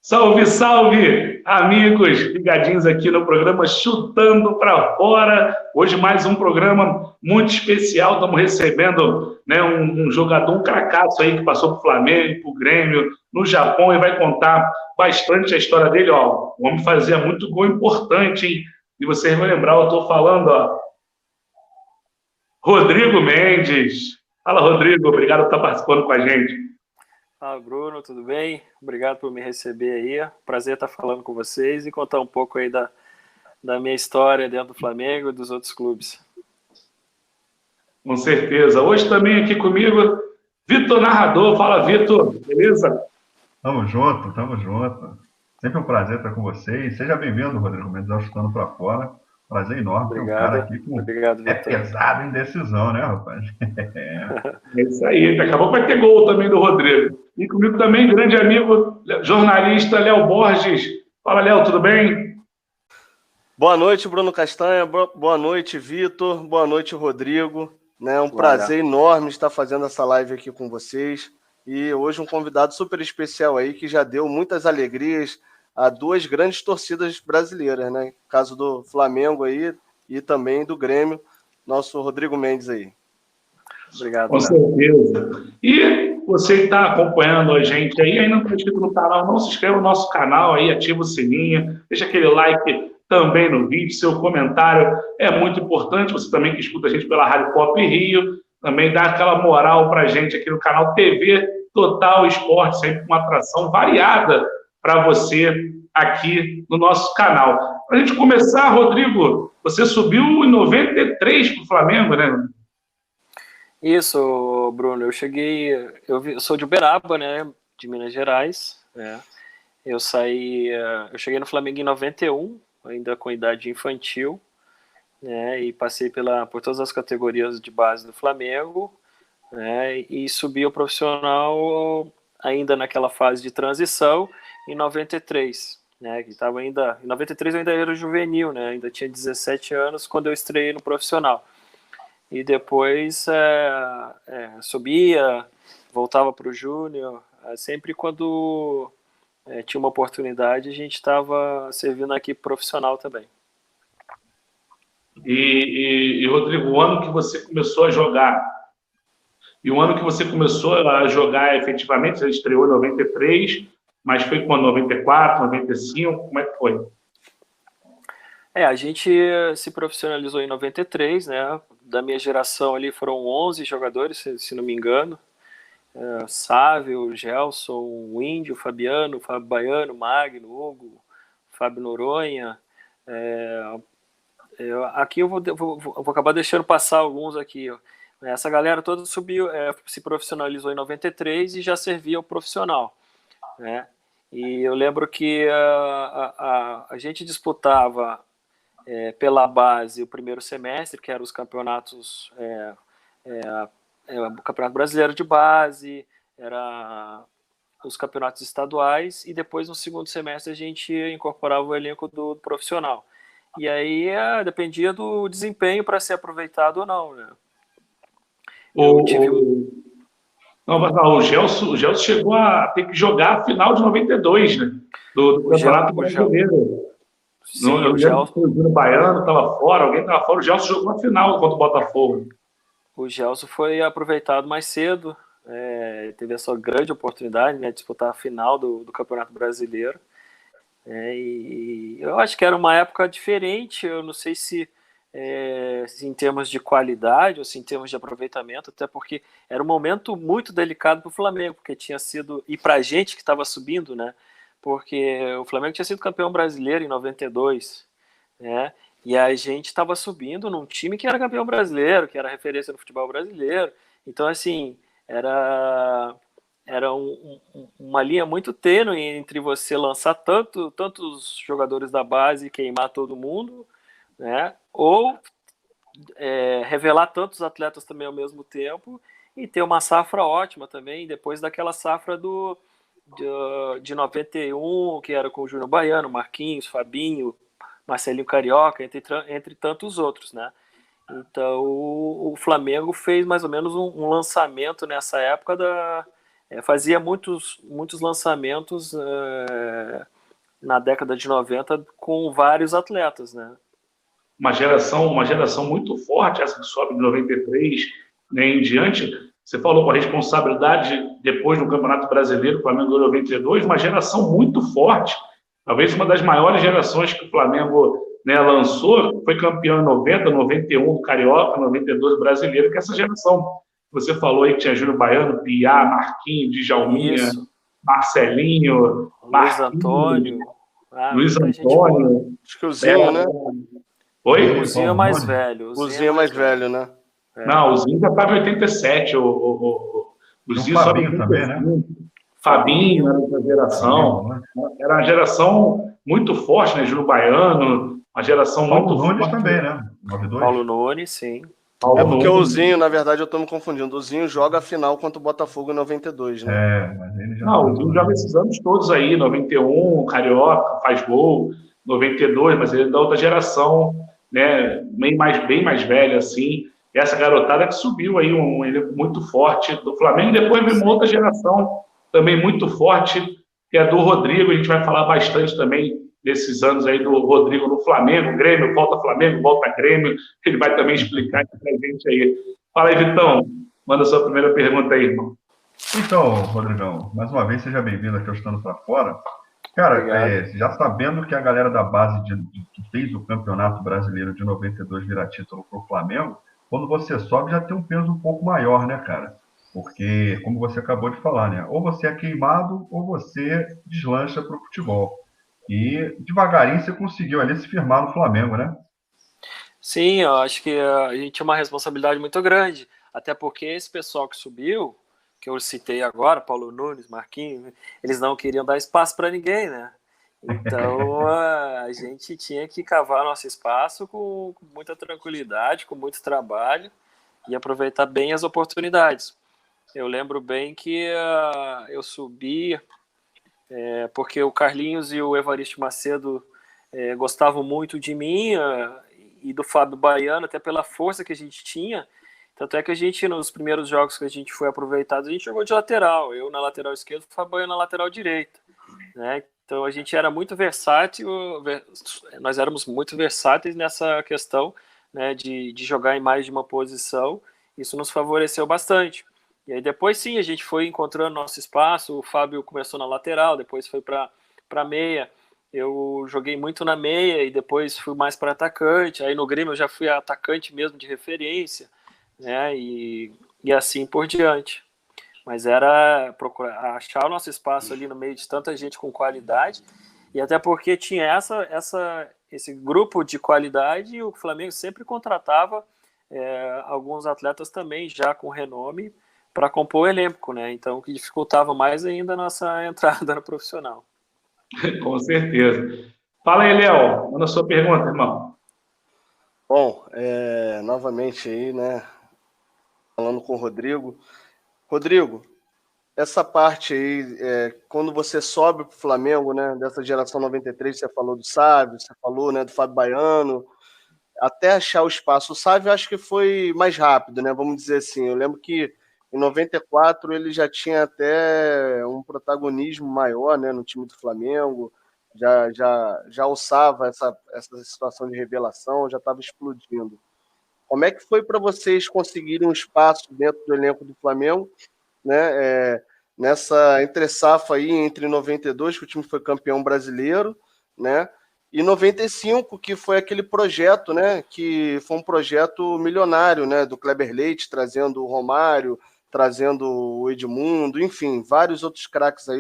Salve, salve, amigos ligadinhos aqui no programa Chutando para Fora. Hoje mais um programa muito especial. Estamos recebendo, né, um jogador, um cracaço aí que passou para o Flamengo, para o Grêmio, no Japão, e vai contar bastante a história dele. Ó, o homem fazia muito gol importante, hein? E vocês vão lembrar, eu estou falando, ó, Rodrigo Mendes. Fala, Rodrigo, obrigado por estar participando com a gente. Fala, Bruno, tudo bem? Obrigado por me receber aí. Prazer estar falando com vocês e contar um pouco aí da minha história dentro do Flamengo e dos outros clubes. Com certeza. Hoje também aqui comigo, Vitor Narrador. Fala, Vitor, beleza? Tamo junto, tamo junto. Sempre um prazer estar com vocês. Seja bem-vindo, Rodrigo Mendes, ao Chutando para Fora. Prazer enorme ter um cara aqui com... Obrigado, É Vitor. pesado em decisão, né, rapaz? É isso aí. Daqui a pouco vai ter gol também do Rodrigo. E comigo também, grande amigo, jornalista Léo Borges. Fala, Léo, tudo bem? Boa noite, Bruno Castanha. Boa noite, Vitor. Boa noite, Rodrigo. É um prazer enorme estar fazendo essa live aqui com vocês. E hoje um convidado super especial aí que já deu muitas alegrias a duas grandes torcidas brasileiras, né? No caso do Flamengo aí e também do Grêmio, nosso Rodrigo Mendes aí. Obrigado. Com certeza. E você que está acompanhando a gente aí, ainda não está inscrito no canal, não se inscreva no nosso canal aí, ativa o sininho, deixa aquele like também no vídeo, seu comentário é muito importante. Você também que escuta a gente pela Rádio Pop Rio, também dá aquela moral para a gente aqui no canal TV Total Esporte, sempre com uma atração variada para você aqui no nosso canal. Para a gente começar, Rodrigo, você subiu em 93 para o Flamengo, né? Isso, Bruno. Eu sou de Uberaba, né? De Minas Gerais. Né? Eu cheguei no Flamengo em 91, ainda com idade infantil, né? E passei por todas as categorias de base do Flamengo, né? E subi ao profissional ainda naquela fase de transição em 93, né? Que tava ainda em 93 eu ainda era juvenil, né? Ainda tinha 17 anos quando eu estreiei no profissional. E depois subia, voltava para o júnior, sempre quando tinha uma oportunidade a gente estava servindo aqui profissional também. E Rodrigo, o ano que você começou a jogar, efetivamente, você estreou em 93, mas foi quando? 94, 95, como é que foi? A gente se profissionalizou em 93, né? Da minha geração ali foram 11 jogadores, se não me engano. Sávio, Gelson, o Índio, Fabiano, Fábio Baiano, Magno, Hugo, Fábio Noronha. Aqui eu vou acabar deixando passar alguns aqui. Ó. Essa galera toda subiu, se profissionalizou em 93 e já servia o profissional. Né? E eu lembro que a gente disputava pela base o primeiro semestre, que eram os campeonatos, o Campeonato Brasileiro de Base, era os campeonatos estaduais, e depois no segundo semestre a gente incorporava o elenco do profissional. E aí dependia do desempenho para ser aproveitado ou não, né? O Gelson chegou a ter que jogar a final de 92, né? Do Campeonato Brasileiro. Sim, eu lembro que o Júnior Baiano estava fora, alguém estava fora, o Gelson jogou na final contra o Botafogo. O Gelson foi aproveitado mais cedo, teve a sua grande oportunidade, né, de disputar a final do Campeonato Brasileiro. E eu acho que era uma época diferente, eu não sei se em termos de qualidade ou se em termos de aproveitamento, até porque era um momento muito delicado para o Flamengo, porque tinha sido, e para a gente que estava subindo, né, porque o Flamengo tinha sido campeão brasileiro em 92, né, e a gente estava subindo num time que era campeão brasileiro, que era referência no futebol brasileiro, então assim, era uma linha muito tênue entre você lançar tantos jogadores da base e queimar todo mundo, né? Ou revelar tantos atletas também ao mesmo tempo e ter uma safra ótima também, depois daquela safra de 91, que era com o Júnior Baiano, Marquinhos, Fabinho, Marcelinho Carioca, entre tantos outros, né? Então o Flamengo fez mais ou menos um lançamento nessa época fazia muitos lançamentos na década de 90 com vários atletas, né? Uma geração muito forte, essa que sobe de 93, né, em diante. Você falou com a responsabilidade depois do Campeonato Brasileiro, o Flamengo em 92, uma geração muito forte, talvez uma das maiores gerações que o Flamengo, né, lançou, foi campeão em 90, 91 do Carioca, 92 do Brasileiro, que essa geração, você falou aí que tinha Júnior Baiano, Piá, Marquinhos, Djalminha, Isso. Marcelinho, Luiz Antônio. Luiz muita gente Antônio. boa. Acho que o Zinho, né? Oi? O Zinho é mais velho. O Zinho é mais velho, né? Não, o Zinho já estava em 87. O Zinho o só em Fabinho também, né? Fabinho era essa geração. Era uma geração muito forte, né? Júlio Baiano, uma geração Paulo muito Nunes forte. também, né? 92. Paulo Nunes, sim. É porque o Zinho, na verdade, eu tô me confundindo. O Zinho joga a final contra o Botafogo em 92, né? Mas ele já Não, o Zinho joga esses anos todos aí, 91, Carioca, faz gol, 92, mas ele é da outra geração, né? Bem mais velha, assim. Essa garotada que subiu aí, um elenco muito forte do Flamengo. E depois veio uma outra geração também muito forte, que é do Rodrigo. A gente vai falar bastante também desses anos aí do Rodrigo no Flamengo. Grêmio, volta Flamengo, volta Grêmio. Ele vai também explicar isso pra gente aí. Fala aí, Vitão. Manda a sua primeira pergunta aí, irmão. Então, Rodrigão, mais uma vez, seja bem-vindo aqui ao Estando Pra Fora. Cara, já sabendo que a galera da base que fez o Campeonato Brasileiro de 92 virar título pro Flamengo, quando você sobe já tem um peso um pouco maior, né, cara? Porque, como você acabou de falar, né? Ou você é queimado ou você deslancha pro futebol. E devagarinho você conseguiu ali se firmar no Flamengo, né? Sim, eu acho que a gente tinha uma responsabilidade muito grande. Até porque esse pessoal que subiu, que eu citei agora, Paulo Nunes, Marquinhos, eles não queriam dar espaço para ninguém, né? Então a gente tinha que cavar nosso espaço com muita tranquilidade, com muito trabalho e aproveitar bem as oportunidades. Eu lembro bem que eu subi porque o Carlinhos e o Evaristo Macedo gostavam muito de mim e do Fábio Baiano, até pela força que a gente tinha. Tanto é que a gente, nos primeiros jogos que a gente foi aproveitado, a gente jogou de lateral. Eu na lateral esquerda, o Fábio Baiano na lateral direita, né? Então a gente era muito versátil, nós éramos muito versáteis nessa questão, né, de jogar em mais de uma posição. Isso nos favoreceu bastante. E aí depois sim, a gente foi encontrando nosso espaço, o Fábio começou na lateral, depois foi para meia, eu joguei muito na meia e depois fui mais para atacante, aí no Grêmio eu já fui atacante mesmo de referência, né, e assim por diante. Mas era procurar achar o nosso espaço ali no meio de tanta gente com qualidade, e até porque tinha esse grupo de qualidade e o Flamengo sempre contratava alguns atletas também já com renome para compor o elenco, né? Então o que dificultava mais ainda a nossa entrada no profissional. Com certeza. Fala aí, Léo. Manda a sua pergunta, irmão. Bom, novamente aí, né? Falando com o Rodrigo. Rodrigo, essa parte aí, quando você sobe para o Flamengo, né, dessa geração 93, você falou do Sávio, você falou, né, do Fábio Baiano, até achar o espaço. O Sávio acho que foi mais rápido, né, vamos dizer assim. Eu lembro que em 94 ele já tinha até um protagonismo maior, né, no time do Flamengo, já alçava essa situação de revelação, já estava explodindo. Como é que foi para vocês conseguirem um espaço dentro do elenco do Flamengo, né, nessa entre-safra aí entre 92, que o time foi campeão brasileiro, né, e 95, que foi aquele projeto, né, que foi um projeto milionário, né, do Kleber Leite, trazendo o Romário, trazendo o Edmundo, enfim, vários outros craques aí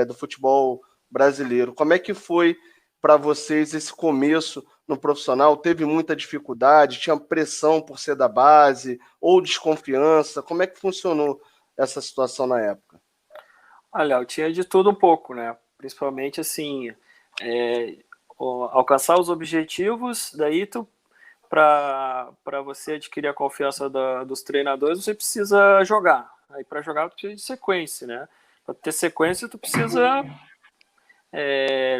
do futebol brasileiro. Como é que foi para vocês esse começo no profissional? Teve muita dificuldade? Tinha pressão por ser da base? Ou desconfiança? Como é que funcionou essa situação na época? Olha, eu tinha de tudo um pouco, né? Principalmente, assim, alcançar os objetivos, daí para você adquirir a confiança dos treinadores, você precisa jogar. Aí para jogar, tu precisa de sequência, né? Para ter sequência, tu precisa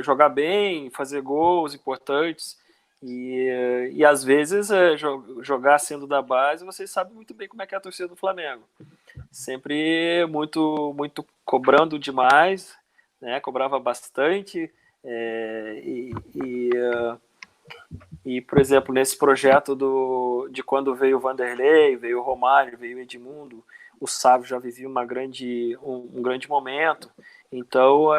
jogar bem, fazer gols importantes. E às vezes, jogar sendo da base, vocês sabem muito bem como é que é a torcida do Flamengo. sempre muito, muito cobrando demais, né? Cobrava bastante, e, por exemplo, nesse projeto de quando veio o Vanderlei, veio o Romário, veio o Edmundo, o Sávio já vivia um grande momento. Então,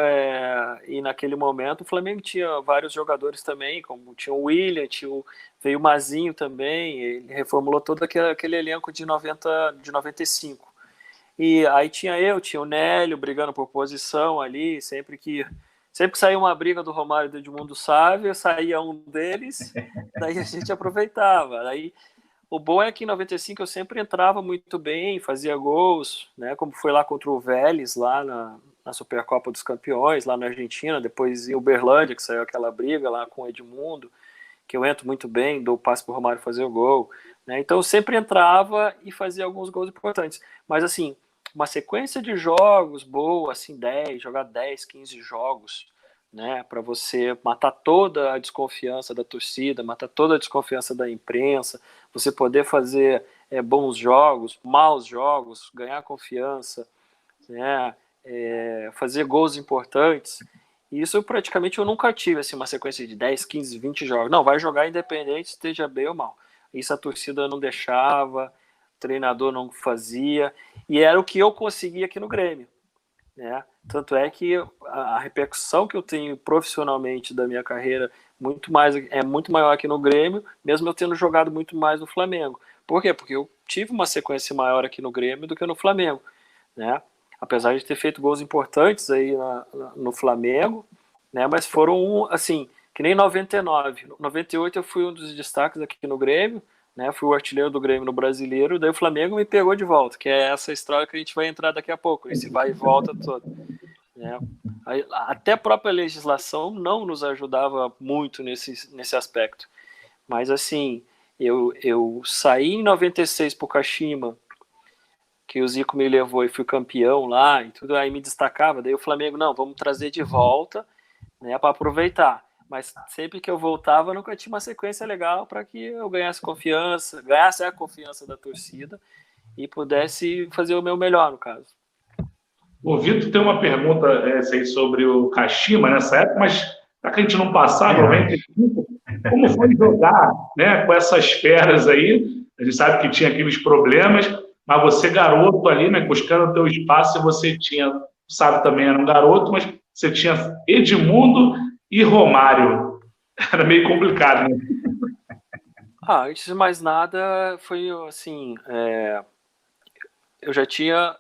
e naquele momento o Flamengo tinha vários jogadores também, como tinha o William, veio o Mazinho também, ele reformulou todo aquele elenco de 95. E aí tinha o Nélio brigando por posição ali, sempre que saía uma briga do Romário e do Edmundo Sávio, saía um deles, daí a gente aproveitava. Daí, o bom é que em 95 eu sempre entrava muito bem, fazia gols, né? Como foi lá contra o Vélez, lá na Supercopa dos Campeões, lá na Argentina, depois em Uberlândia, que saiu aquela briga lá com o Edmundo, que eu entro muito bem, dou o passe para o Romário fazer o gol, né? Então eu sempre entrava e fazia alguns gols importantes. Mas assim, uma sequência de jogos boa, assim, jogar 10, 15 jogos, né, para você matar toda a desconfiança da torcida, matar toda a desconfiança da imprensa, você poder fazer bons jogos, maus jogos, ganhar confiança, né, fazer gols importantes. Isso praticamente eu nunca tive, assim, uma sequência de 10, 15, 20 jogos. Não, vai jogar independente, esteja bem ou mal. Isso a torcida não deixava, o treinador não fazia, e era o que eu conseguia aqui no Grêmio, né? Tanto é que a repercussão que eu tenho profissionalmente da minha carreira muito maior aqui no Grêmio, mesmo eu tendo jogado muito mais no Flamengo. Por quê? Porque eu tive uma sequência maior aqui no Grêmio do que no Flamengo, né? Apesar de ter feito gols importantes aí no Flamengo, né? Mas foram, assim, que nem 99. 98 eu fui um dos destaques aqui no Grêmio, né? Fui o artilheiro do Grêmio no Brasileiro, daí o Flamengo me pegou de volta, que é essa história que a gente vai entrar daqui a pouco, esse vai e volta todo, né? Até a própria legislação não nos ajudava muito nesse aspecto. Mas assim, eu saí em 96 para o Kashima, que o Zico me levou e fui campeão lá e tudo, aí me destacava, daí o Flamengo, não, vamos trazer de volta, né, para aproveitar. Mas sempre que eu voltava, eu nunca tinha uma sequência legal para que eu ganhasse a confiança da torcida e pudesse fazer o meu melhor, no caso. O Vitor tem uma pergunta sobre o Kashima nessa época, mas para que a gente não passar, 95, como foi jogar, né, com essas feras aí? A gente sabe que tinha aqueles problemas, mas você, garoto ali, né, buscando o teu espaço, você tinha, sabe, também era um garoto, mas você tinha Edmundo e Romário. Era meio complicado, né? Antes de mais nada, foi assim,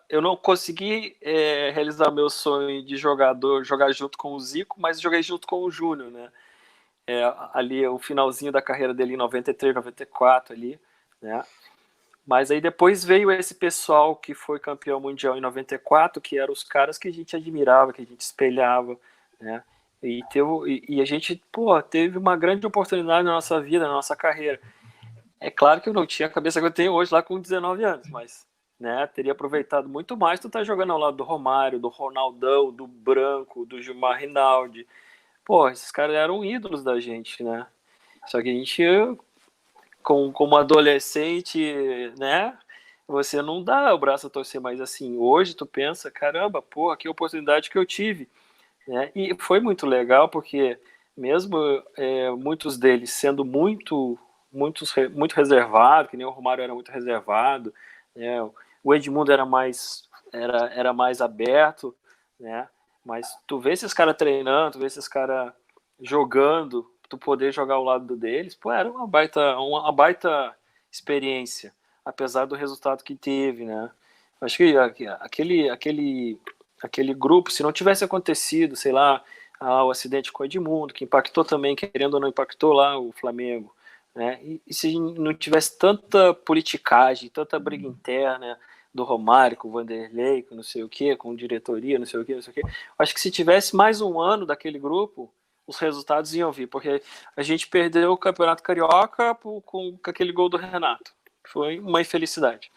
eu não consegui realizar meu sonho de jogar junto com o Zico, mas joguei junto com o Júnior, né? Ali o finalzinho da carreira dele em 93, 94 ali, né? Mas aí depois veio esse pessoal que foi campeão mundial em 94, que eram os caras que a gente admirava, que a gente espelhava, né? E a gente, teve uma grande oportunidade na nossa vida, na nossa carreira. É claro que eu não tinha a cabeça que eu tenho hoje lá com 19 anos, mas, né, teria aproveitado muito mais tu tá jogando ao lado do Romário, do Ronaldão, do Branco, do Gilmar Rinaldi. Esses caras eram ídolos da gente, né? Só que a gente, como adolescente, né, você não dá o braço a torcer, mas assim, hoje tu pensa, caramba, que oportunidade que eu tive, né? E foi muito legal, porque mesmo muitos deles sendo muito reservado, que nem o Romário era muito reservado, né? O Edmundo era mais aberto, né? Mas tu vê esses caras treinando, tu vê esses caras jogando, tu poder jogar ao lado deles, era uma baita experiência, apesar do resultado que teve, né? Acho que aquele grupo, se não tivesse acontecido, sei lá, o acidente com o Edmundo, que impactou também, querendo ou não, impactou lá o Flamengo, né? E se não tivesse tanta politicagem, tanta briga interna do Romário, com o Vanderlei, com não sei o quê, com diretoria, não sei o quê, acho que se tivesse mais um ano daquele grupo, os resultados iam vir, porque a gente perdeu o Campeonato Carioca com aquele gol do Renato. Foi uma infelicidade,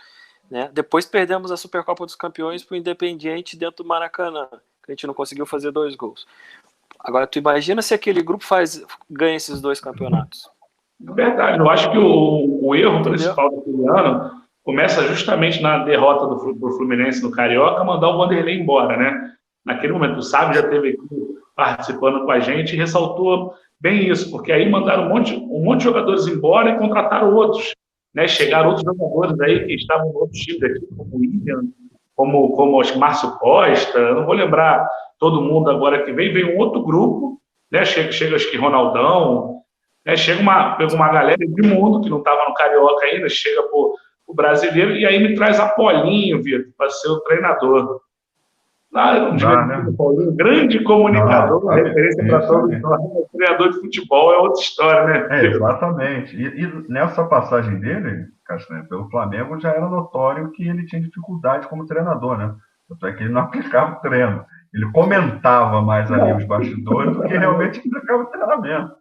né? Depois perdemos a Supercopa dos Campeões para o Independiente dentro do Maracanã, que a gente não conseguiu fazer 2 gols. Agora, tu imagina se aquele grupo ganha esses 2 campeonatos. É verdade, eu acho que o erro principal daquele ano começa justamente na derrota do Fluminense no Carioca, mandar o Vanderlei embora, né? Naquele momento, o Sábio já esteve aqui participando com a gente e ressaltou bem isso, porque aí mandaram um monte de jogadores embora e contrataram outros, né? Chegaram outros jogadores aí que estavam em outros times aqui, como o William, como acho que Márcio Costa, eu não vou lembrar todo mundo agora que veio um outro grupo, né? Chega acho que Ronaldão, né? Pega uma galera de mundo que não estava no Carioca ainda, chega o brasileiro, e aí me traz Apolinho, Vitor, para ser o treinador. Ah, eu não Dá, né? Paulinho, grande comunicador, Não, referência para isso todos aí. nós. Treinador de futebol é outra história, né? Exatamente. E nessa passagem dele, Castanho, pelo Flamengo, já era notório que ele tinha dificuldade como treinador, né? Tanto é que ele não aplicava o treino. Ele comentava mais ali os bastidores do que realmente aplicava o treinamento.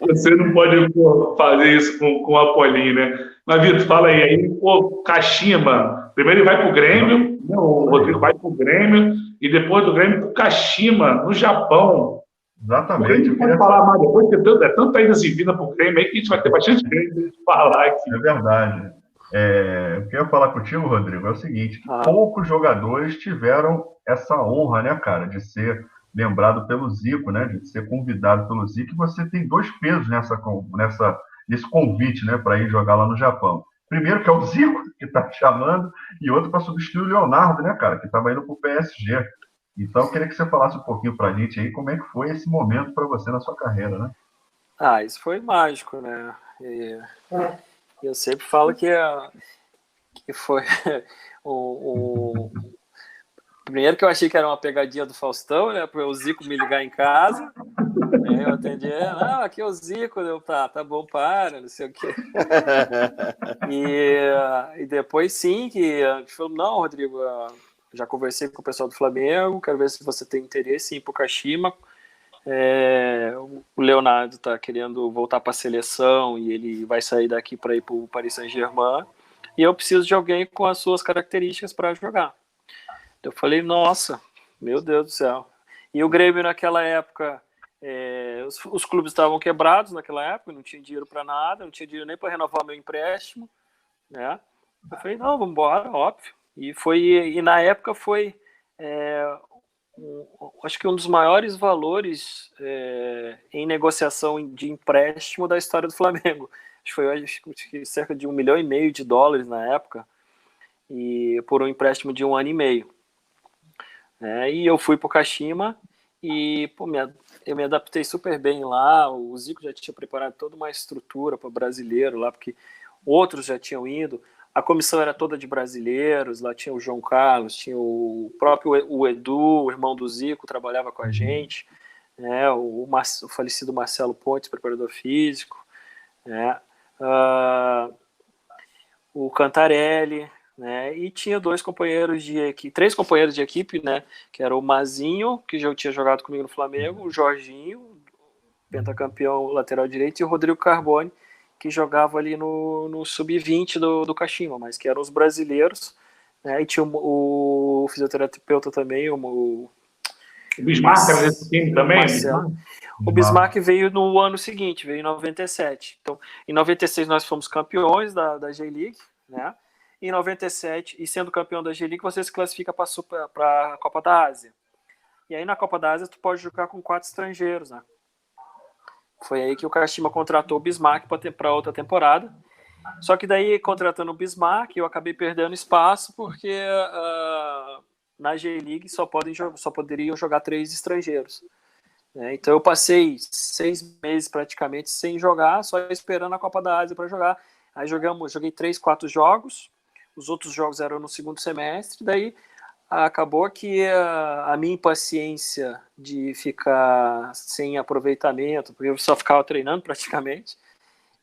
Você não pode fazer isso com o Apolinho, né? Mas, Vitor, fala aí, pô, Kashima. Primeiro ele vai para o Grêmio, né? O Rodrigo vai para o Grêmio, e depois do Grêmio para o Kashima, no Japão. O Exatamente. Grêmio pode falar mais depois, porque é tanta ida e vinda para o Grêmio aí que a gente vai ter bastante Grêmio de falar aqui. É verdade. O que eu ia falar contigo, Rodrigo, é o seguinte, que poucos jogadores tiveram essa honra, né, cara, de ser lembrado pelo Zico, né, de ser convidado pelo Zico, e você tem dois pesos nesse convite, né, para ir jogar lá no Japão. Primeiro, que é o Zico, que está te chamando, e outro para substituir o Leonardo, né, cara, que estava indo para o PSG. Então, eu queria que você falasse um pouquinho para a gente aí como é que foi esse momento para você na sua carreira, né? Isso foi mágico, né? Eu sempre falo que foi primeiro que eu achei que era uma pegadinha do Faustão, né? Para o Zico me ligar em casa. Eu atendi, não, aqui é o Zico, tá bom, para, não sei o quê. E depois sim, que falou, não, Rodrigo, já conversei com o pessoal do Flamengo, quero ver se você tem interesse em ir pro Kashima. O Leonardo está querendo voltar para a seleção e ele vai sair daqui para ir para o Paris Saint-Germain, e eu preciso de alguém com as suas características para jogar. Eu falei, nossa, meu Deus do céu. E o Grêmio naquela época, os clubes estavam quebrados naquela época, não tinha dinheiro para nada, não tinha dinheiro nem para renovar meu empréstimo, né? Eu falei, não, vamos embora, óbvio. E na época foi acho que um dos maiores valores em negociação de empréstimo da história do Flamengo. Acho que cerca de $1,5 milhão na época, e por um empréstimo de 1 ano e meio. E eu fui para o Kashima e eu me adaptei super bem lá. O Zico já tinha preparado toda uma estrutura para brasileiro lá, porque outros já tinham ido. A comissão era toda de brasileiros, lá tinha o João Carlos, tinha o próprio Edu, o irmão do Zico, trabalhava com a gente, né? O falecido Marcelo Pontes, preparador físico, né? O Cantarelli, né? E tinha três companheiros de equipe, né? Que era o Mazinho, que já tinha jogado comigo no Flamengo, o Jorginho, pentacampeão lateral direito, e o Rodrigo Carboni, que jogava ali no sub-20 do Kashima, mas que eram os brasileiros, né? E tinha o fisioterapeuta também, o Bismarck era desse time também? O Bismarck veio no ano seguinte, veio em 97. Então, em 96 nós fomos campeões da J-League, né? Em 97, e sendo campeão da J-League, você se classifica para a Copa da Ásia. E aí na Copa da Ásia tu pode jogar com 4 estrangeiros, né? Foi aí que o Kashima contratou o Bismarck para outra temporada. Só que daí, contratando o Bismarck, eu acabei perdendo espaço, porque na J-League só poderiam jogar 3 estrangeiros. Então eu passei 6 meses praticamente sem jogar, só esperando a Copa da Ásia para jogar. Aí joguei 3, 4 jogos, os outros jogos eram no segundo semestre, daí acabou que a minha impaciência de ficar sem aproveitamento, porque eu só ficava treinando praticamente,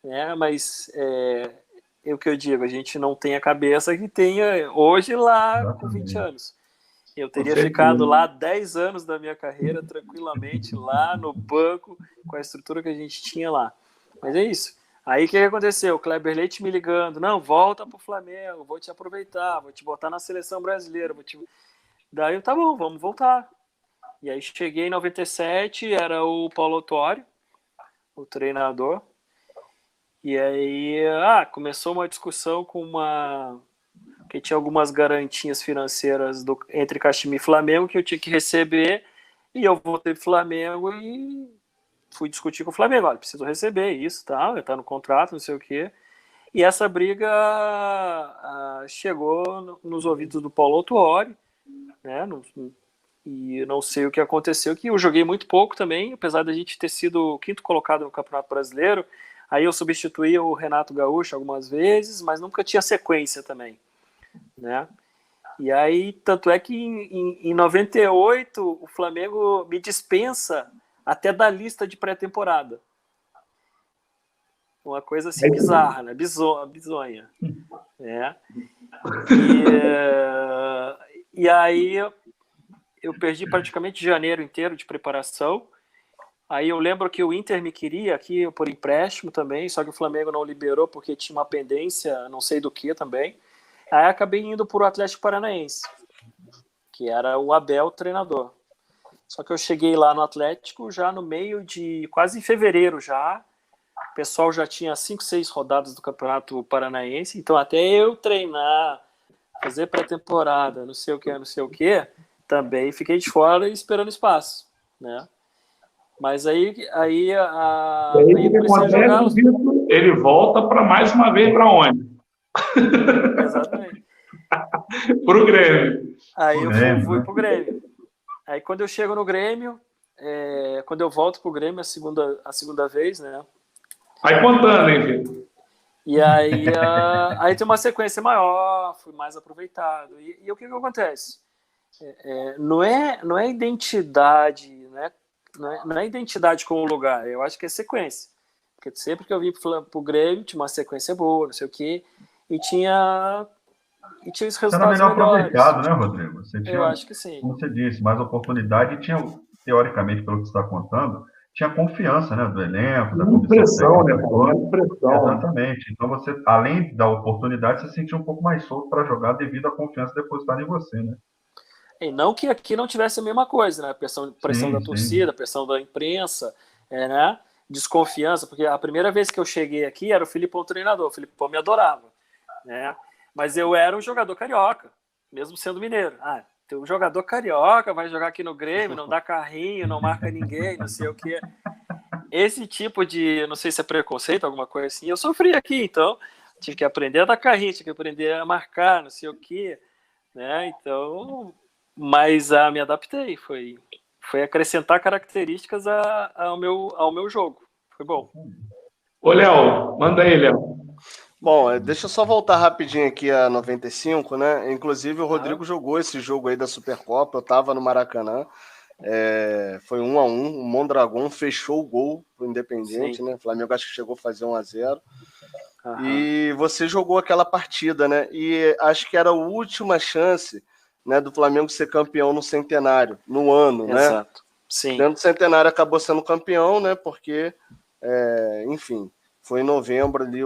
né? Mas é o que eu digo, a gente não tem a cabeça que tenha hoje lá. Exatamente. Com 20 anos. Eu teria ficado lá 10 anos da minha carreira tranquilamente, lá no banco, com a estrutura que a gente tinha lá. Mas é isso. Aí o que aconteceu? O Kleber Leite me ligando, não, volta pro Flamengo, vou te aproveitar, vou te botar na seleção brasileira. Daí eu, tá bom, vamos voltar. E aí cheguei em 97, era o Paulo Autório, o treinador. E aí, começou uma discussão que tinha algumas garantias financeiras entre Caximira e Flamengo que eu tinha que receber, e eu voltei pro Flamengo e fui discutir com o Flamengo, olha, preciso receber isso, tá no contrato, não sei o quê. E essa briga chegou nos ouvidos do Paulo Autuori, né? E não sei o que aconteceu, que eu joguei muito pouco também, apesar da gente ter sido o 5º colocado no Campeonato Brasileiro. Aí eu substituía o Renato Gaúcho algumas vezes, mas nunca tinha sequência também, né? E aí, tanto é que em 98 o Flamengo me dispensa até da lista de pré-temporada. Uma coisa assim bizarra, né? Bizonha. Né? E aí eu perdi praticamente janeiro inteiro de preparação. Aí eu lembro que o Inter me queria aqui por empréstimo também, só que o Flamengo não liberou porque tinha uma pendência, não sei do que também. Aí acabei indo para o Atlético Paranaense, que era o Abel treinador. Só que eu cheguei lá no Atlético já no meio de... quase em fevereiro já. O pessoal já tinha 5, 6 rodadas do Campeonato Paranaense. Então até eu treinar, fazer pré-temporada, não sei o que, também fiquei de fora esperando espaço, né? Mas aí comecei a jogar... Ele volta para mais uma vez para onde? Exatamente. Pro Grêmio. Aí eu fui pro Grêmio. Aí quando eu chego no Grêmio, quando eu volto pro Grêmio a segunda vez, né? Aí contando, hein, Vitor? E aí tem uma sequência maior, fui mais aproveitado. E o que acontece? Não é identidade, não é identidade com o lugar, eu acho que é sequência. Porque sempre que eu vim pro Grêmio, tinha uma sequência boa, não sei o quê, e tinha os resultados melhor melhores. aproveitado, né, Rodrigo? Você tinha, eu acho que sim. Como você disse, mais oportunidade e tinha, teoricamente, pelo que você está contando, tinha confiança, né, do elenco, da comissão técnica. Exatamente. Então, você, além da oportunidade, você sentia um pouco mais solto para jogar devido à confiança depositada em você, né? E não que aqui não tivesse a mesma coisa, né? Pressão da torcida, pressão da imprensa, né? Desconfiança, porque a primeira vez que eu cheguei aqui era o Filipão treinador, o Filipão me adorava, né? Mas eu era um jogador carioca, mesmo sendo mineiro. Tem um jogador carioca, vai jogar aqui no Grêmio, não dá carrinho, não marca ninguém, não sei o quê. Esse tipo de, não sei se é preconceito, alguma coisa assim, eu sofri aqui, então tive que aprender a dar carrinho, tive que aprender a marcar, não sei o quê, né? Então, mas me adaptei, foi acrescentar características ao meu jogo, foi bom. Ô, Léo, manda aí, Léo. Bom, deixa eu só voltar rapidinho aqui a 95, né? Inclusive o Rodrigo jogou esse jogo aí da Supercopa, eu tava no Maracanã, foi 1-1, o Mondragón fechou o gol pro Independiente, né? O Flamengo acho que chegou a fazer 1-0. E você jogou aquela partida, né? E acho que era a última chance, né, do Flamengo ser campeão no centenário, no ano, né? Exato. Sim. Dentro do centenário acabou sendo campeão, né? Porque, enfim, foi em novembro ali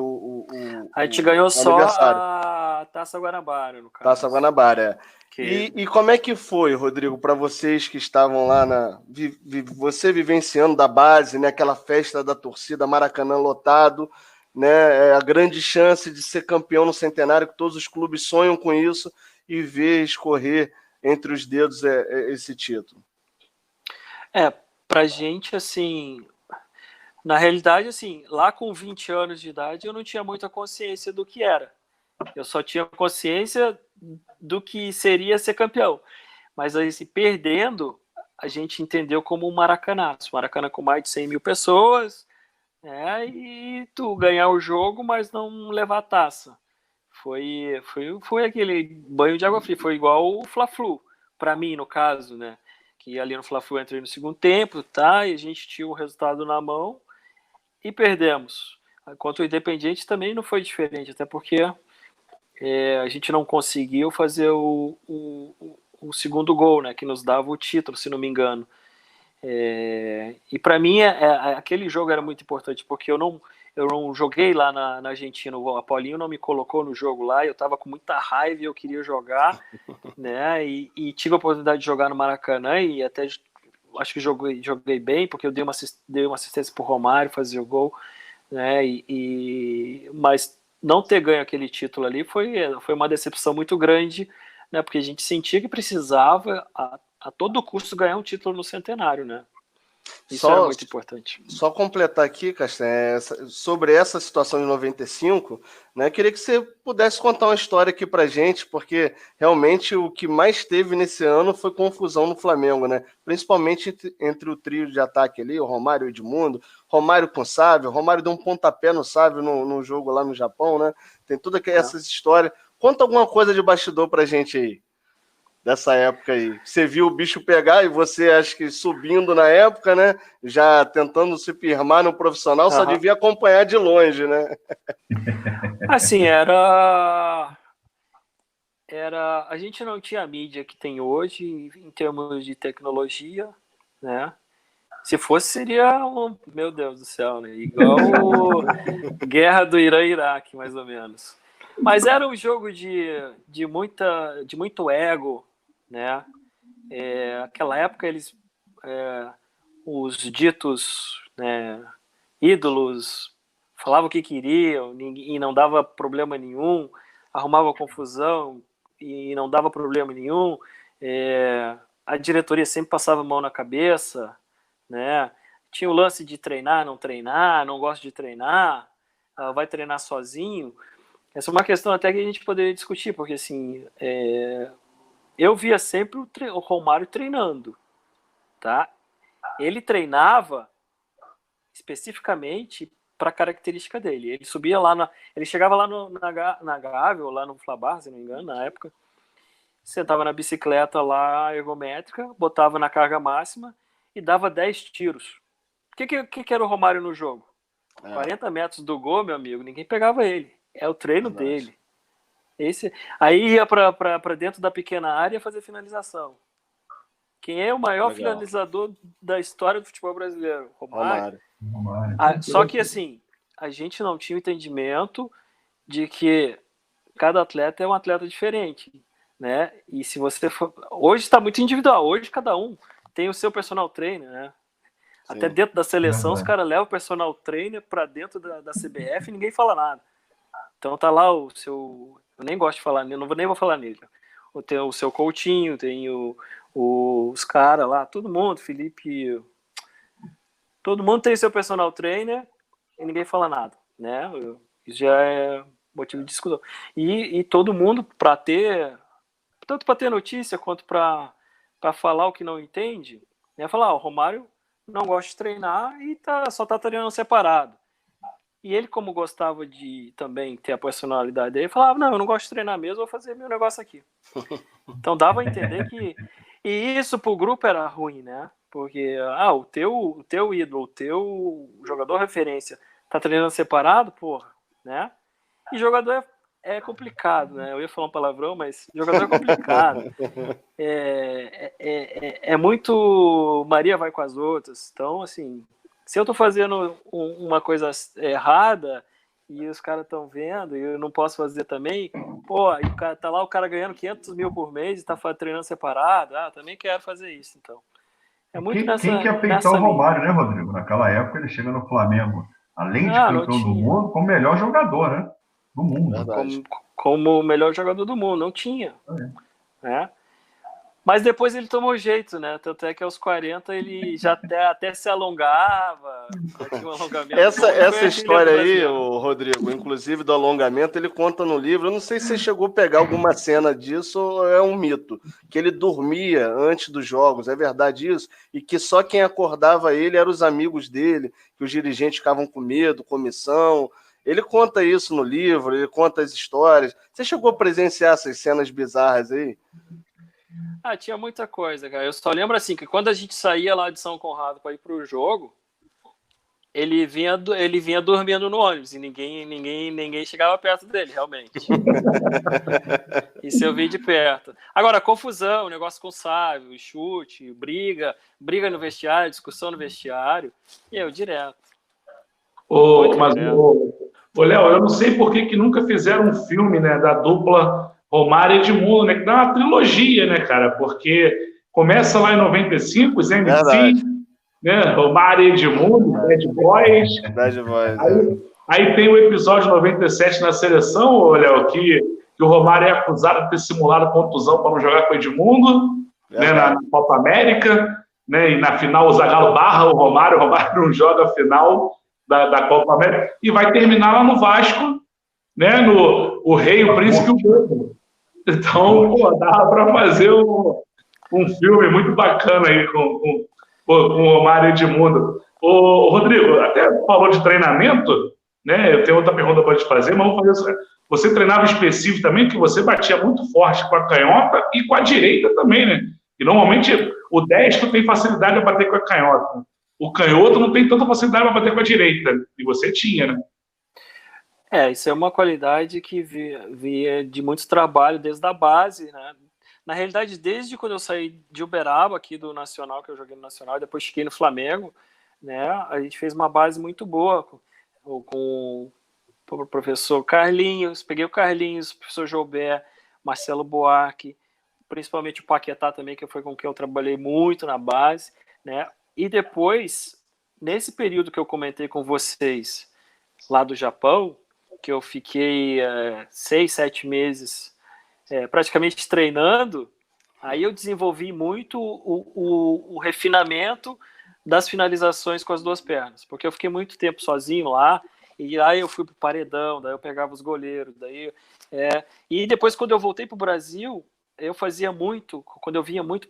a gente ganhou só a Taça Guanabara, no caso. Taça Guanabara, E como é que foi, Rodrigo, para vocês que estavam lá, você vivenciando da base, né, aquela festa da torcida, Maracanã lotado, né, a grande chance de ser campeão no centenário, que todos os clubes sonham com isso, e ver escorrer entre os dedos esse título? Pra gente, assim, na realidade, assim, lá com 20 anos de idade, eu não tinha muita consciência do que era. Eu só tinha consciência do que seria ser campeão. Mas, assim, perdendo, a gente entendeu como um maracanaço. Maracanã com mais de 100 mil pessoas, né, e tu ganhar o jogo, mas não levar a taça. Foi aquele banho de água fria. Foi igual o Fla-Flu, para mim, no caso, né? Que ali no Fla-Flu eu entrei no segundo tempo, tá? E a gente tinha o resultado na mão e perdemos. Contra o Independiente também não foi diferente, até porque a gente não conseguiu fazer o segundo gol, né? Que nos dava o título, se não me engano. E para mim aquele jogo era muito importante, porque eu não joguei lá na Argentina, o Apolinho não me colocou no jogo lá, eu estava com muita raiva e eu queria jogar, né? E tive a oportunidade de jogar no Maracanã e até acho que joguei bem, porque eu dei uma assistência pro Romário fazer o gol, né? Mas não ter ganho aquele título ali foi uma decepção muito grande, né? Porque a gente sentia que precisava a todo custo ganhar um título no centenário, né? Isso era muito importante. Só completar aqui, Castanha, sobre essa situação de 95, né? Queria que você pudesse contar uma história aqui pra gente, porque realmente o que mais teve nesse ano foi confusão no Flamengo, né? Principalmente entre o trio de ataque ali, o Romário e o Edmundo, Romário com o Sávio, Romário deu um pontapé no Sávio no jogo lá no Japão, né? Tem todas essas histórias. Conta alguma coisa de bastidor pra gente aí. Dessa época aí. Você viu o bicho pegar e você, acho que subindo na época, né? Já tentando se firmar no profissional, só devia acompanhar de longe, né? Assim, a gente não tinha a mídia que tem hoje em termos de tecnologia, né? Se fosse, seria meu Deus do céu, né? Igual Guerra do Irã e Iraque, mais ou menos. Mas era um jogo de muito ego, né? Aquela época os ditos, né, ídolos falavam o que queriam e não dava problema nenhum, arrumava confusão e não dava problema nenhum. A diretoria sempre passava a mão na cabeça, né? Tinha o lance de treinar, não gosto de treinar, vai treinar sozinho. Essa é uma questão até que a gente poderia discutir, porque assim, eu via sempre o Romário treinando, tá? Ele treinava especificamente para a característica dele. Ele subia lá, ele chegava lá na Gávea, ou lá no Flabar, se não me engano, na época, sentava na bicicleta lá ergométrica, botava na carga máxima e dava 10 tiros. O que era o Romário no jogo? 40 metros do gol, meu amigo, ninguém pegava ele. É o treino dele. Aí ia para dentro da pequena área fazer finalização. Quem é o maior finalizador da história do futebol brasileiro? Romário. Só que assim, a gente não tinha o entendimento de que cada atleta é um atleta diferente, né? E se você for... Hoje está muito individual. Hoje cada um tem o seu personal trainer, né? Sim. Até dentro da seleção, os caras levam o personal trainer para dentro da CBF e ninguém fala nada. Então tá lá o seu... Eu nem gosto de falar, nem vou falar nele. Tem o seu Coutinho, tem os caras lá, todo mundo, Felipe... Todo mundo tem seu personal trainer e ninguém fala nada, né? Isso já é motivo de discussão. E todo mundo, tanto para ter notícia quanto para falar o que não entende, né? Falar, o Romário não gosta de treinar e só tá treinando separado. E ele, como gostava de também ter a personalidade dele, falava, não, eu não gosto de treinar mesmo, vou fazer meu negócio aqui. Então dava a entender que... E isso pro grupo era ruim, né? Porque o teu ídolo, o teu jogador referência tá treinando separado, porra, né? E jogador é complicado, né? Eu ia falar um palavrão, mas jogador é complicado. É muito Maria vai com as outras. Então, assim... Se eu tô fazendo uma coisa errada e os caras estão vendo e eu não posso fazer também, pô, e tá lá o cara ganhando 500 mil por mês e tá treinando separado, também quero fazer isso, então. É muito quem quer peitar o Romário, né, Rodrigo? Naquela época ele chega no Flamengo, além de campeão do mundo, como melhor jogador, né? Do mundo. Como o melhor jogador do mundo, não tinha. Né? Mas depois ele tomou jeito, né? Tanto é que aos 40 ele já até se alongava. Tinha um alongamento. Essa história aí, Rodrigo, inclusive do alongamento, ele conta no livro. Eu não sei se você chegou a pegar alguma cena disso ou é um mito. Que ele dormia antes dos jogos, é verdade isso? E que só quem acordava ele eram os amigos dele, que os dirigentes ficavam com medo, comissão. Ele conta isso no livro, ele conta as histórias. Você chegou a presenciar essas cenas bizarras aí? Tinha muita coisa, cara. Eu só lembro assim que quando a gente saía lá de São Conrado para ir pro jogo, ele vinha dormindo no ônibus e ninguém chegava perto dele, realmente. Isso eu vi de perto. Agora, confusão, negócio com o Sávio, chute, briga no vestiário, discussão no vestiário, e eu direto. Léo, eu não sei por que nunca fizeram um filme, né, da dupla Romário e Edmundo, né? Que dá uma trilogia, né, cara? Porque começa lá em 95, os MCs, né? Romário e Edmundo, Bad Boys. Bad Boys. Aí tem o episódio 97 na seleção, Léo, que o Romário é acusado de ter simulado contusão para não jogar com o Edmundo, né, na Copa América, né, e na final o Zagallo barra o Romário não joga a final da Copa América, e vai terminar lá no Vasco, né, no o Rei, o Príncipe e o Bobo. Então, pô, dá para fazer um filme muito bacana aí com o Romário e Edmundo. Ô, Rodrigo, até falou de treinamento, né? Eu tenho outra pergunta para te fazer, mas vamos fazer isso. Você treinava específico também, que você batia muito forte com a canhota e com a direita também, né? E normalmente o destro tem facilidade para bater com a canhota. O canhoto não tem tanta facilidade para bater com a direita. E você tinha, né? Isso é uma qualidade que via de muito trabalho desde a base, né? Na realidade, desde quando eu saí de Uberaba, aqui do Nacional, que eu joguei no Nacional, e depois fiquei no Flamengo, né? A gente fez uma base muito boa com o professor Carlinhos, peguei o Carlinhos, o professor Joubert, Marcelo Buarque, principalmente o Paquetá também, que foi com quem eu trabalhei muito na base, né? E depois, nesse período que eu comentei com vocês, lá do Japão, que eu fiquei 6, 7 meses praticamente treinando, aí eu desenvolvi muito o refinamento das finalizações com as duas pernas, porque eu fiquei muito tempo sozinho lá, e aí eu fui pro paredão, daí eu pegava os goleiros, e depois quando eu voltei pro Brasil, eu fazia muito, quando eu vinha muito,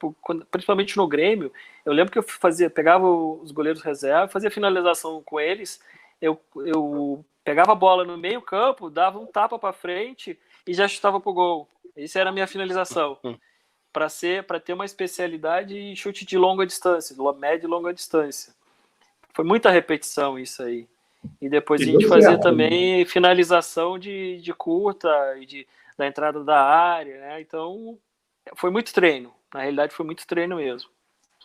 principalmente no Grêmio, eu lembro que eu pegava os goleiros reserva, fazia finalização com eles, eu pegava a bola no meio campo, dava um tapa para frente e já chutava pro gol. Essa era a minha finalização. Para ter uma especialidade em chute de longa distância, média e longa distância. Foi muita repetição isso aí. E depois a gente fazia também finalização de curta e da entrada da área, né? Então, foi muito treino. Na realidade, foi muito treino mesmo.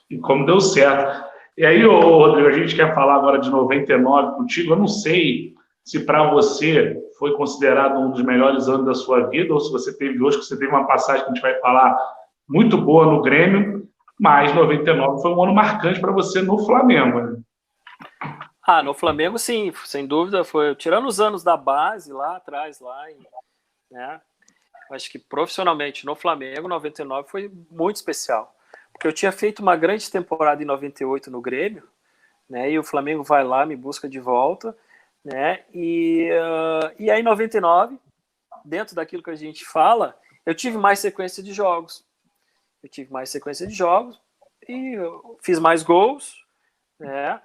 E como deu certo. E aí, Rodrigo, a gente quer falar agora de 99 contigo. Eu não sei se para você foi considerado um dos melhores anos da sua vida, ou se você teve hoje, que você teve uma passagem que a gente vai falar muito boa no Grêmio, mas 99 foi um ano marcante para você no Flamengo, né? No Flamengo, sim, sem dúvida. Foi tirando os anos da base lá atrás, né? Acho que profissionalmente no Flamengo, 99 foi muito especial. Porque eu tinha feito uma grande temporada em 98 no Grêmio, né? E o Flamengo vai lá, me busca de volta, né? E aí, em 99, dentro daquilo que a gente fala, eu tive mais sequência de jogos. E eu fiz mais gols, né?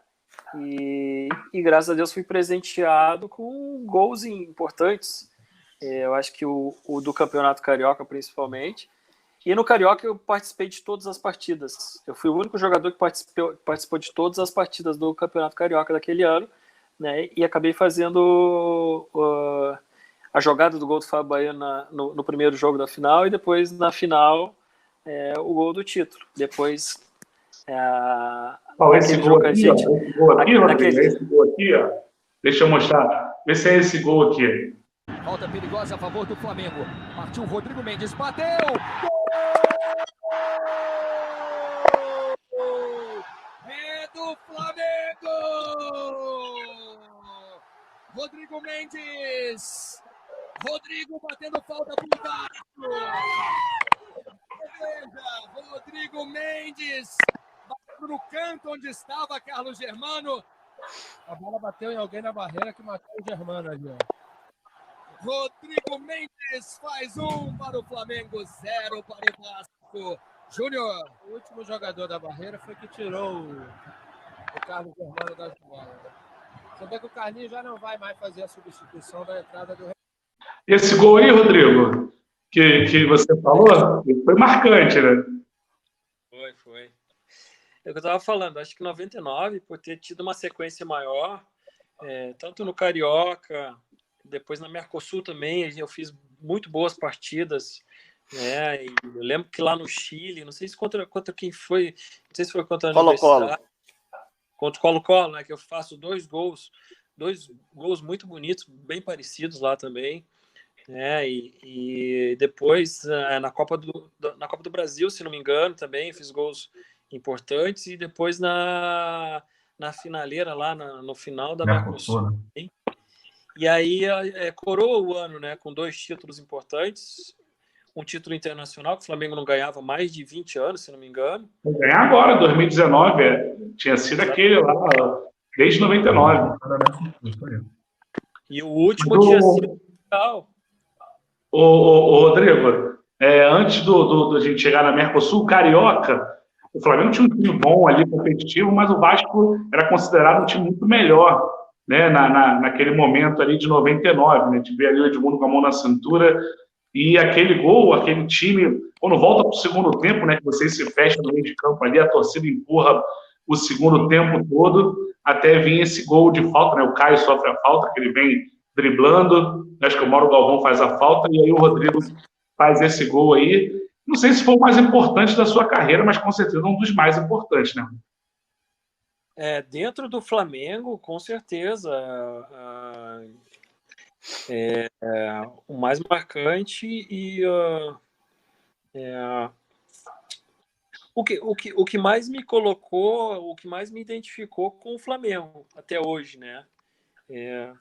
E graças a Deus fui presenteado com gols importantes. Eu acho que o do Campeonato Carioca, principalmente. E no Carioca eu participei de todas as partidas. Eu fui o único jogador que participou de todas as partidas do Campeonato Carioca daquele ano, né? E acabei fazendo a jogada do gol do Fábio Bahia no primeiro jogo da final, e depois na final o gol do título. Depois esse gol aqui, esse gol aqui, ó. Deixa eu mostrar. Vê se é esse gol aqui. Falta perigosa a favor do Flamengo. Partiu Rodrigo Mendes, bateu! Gol! É do Flamengo! Rodrigo Mendes! Rodrigo batendo falta pro Vasco! Rodrigo Mendes! Bateu no canto onde estava Carlos Germano. A bola bateu em alguém na barreira que matou o Germano ali, ó. Rodrigo Mendes faz 1 para o Flamengo, 0 para o Vasco. Júnior. O último jogador da barreira foi que tirou o Carlos Germano da jogada. Você vê que o Carlinhos já não vai mais fazer a substituição da entrada do... Esse gol aí, Rodrigo, que você falou, foi marcante, né? Foi. É o que eu estava falando, acho que 99, por ter tido uma sequência maior, tanto no Carioca, depois na Mercosul também, eu fiz muito boas partidas, né? E eu lembro que lá no Chile, não sei se contra quem foi, não sei se foi contra a Universidade, contra o Colo-Colo, né? Que eu faço dois gols muito bonitos, bem parecidos lá também, né? E depois na Copa do Brasil, se não me engano, também fiz gols importantes, e depois na finaleira, lá no final da Mercosul, Mercosul. né? E aí coroa o ano, né, com 2 títulos importantes, um título internacional, que o Flamengo não ganhava mais de 20 anos, se não me engano. Vou ganhar agora, 2019. Tinha sido aquele lá, desde 99. E o último tinha sido tal. Ô, Rodrigo, antes da gente chegar na Mercosul, Carioca, o Flamengo tinha um time bom ali, competitivo, mas o Vasco era considerado um time muito melhor, né, naquele momento ali de 99, né, de ver ali o Edmundo com a mão na cintura, e aquele gol, aquele time, quando volta para o segundo tempo, né, que vocês se fecham no meio de campo ali, a torcida empurra o segundo tempo todo, até vir esse gol de falta, né, o Caio sofre a falta, que ele vem driblando, acho que o Mauro Galvão faz a falta, e aí o Rodrigo faz esse gol aí. Não sei se foi o mais importante da sua carreira, mas com certeza um dos mais importantes, né? Dentro do Flamengo, com certeza, o mais marcante e o que mais me colocou, o que mais me identificou com o Flamengo até hoje, né?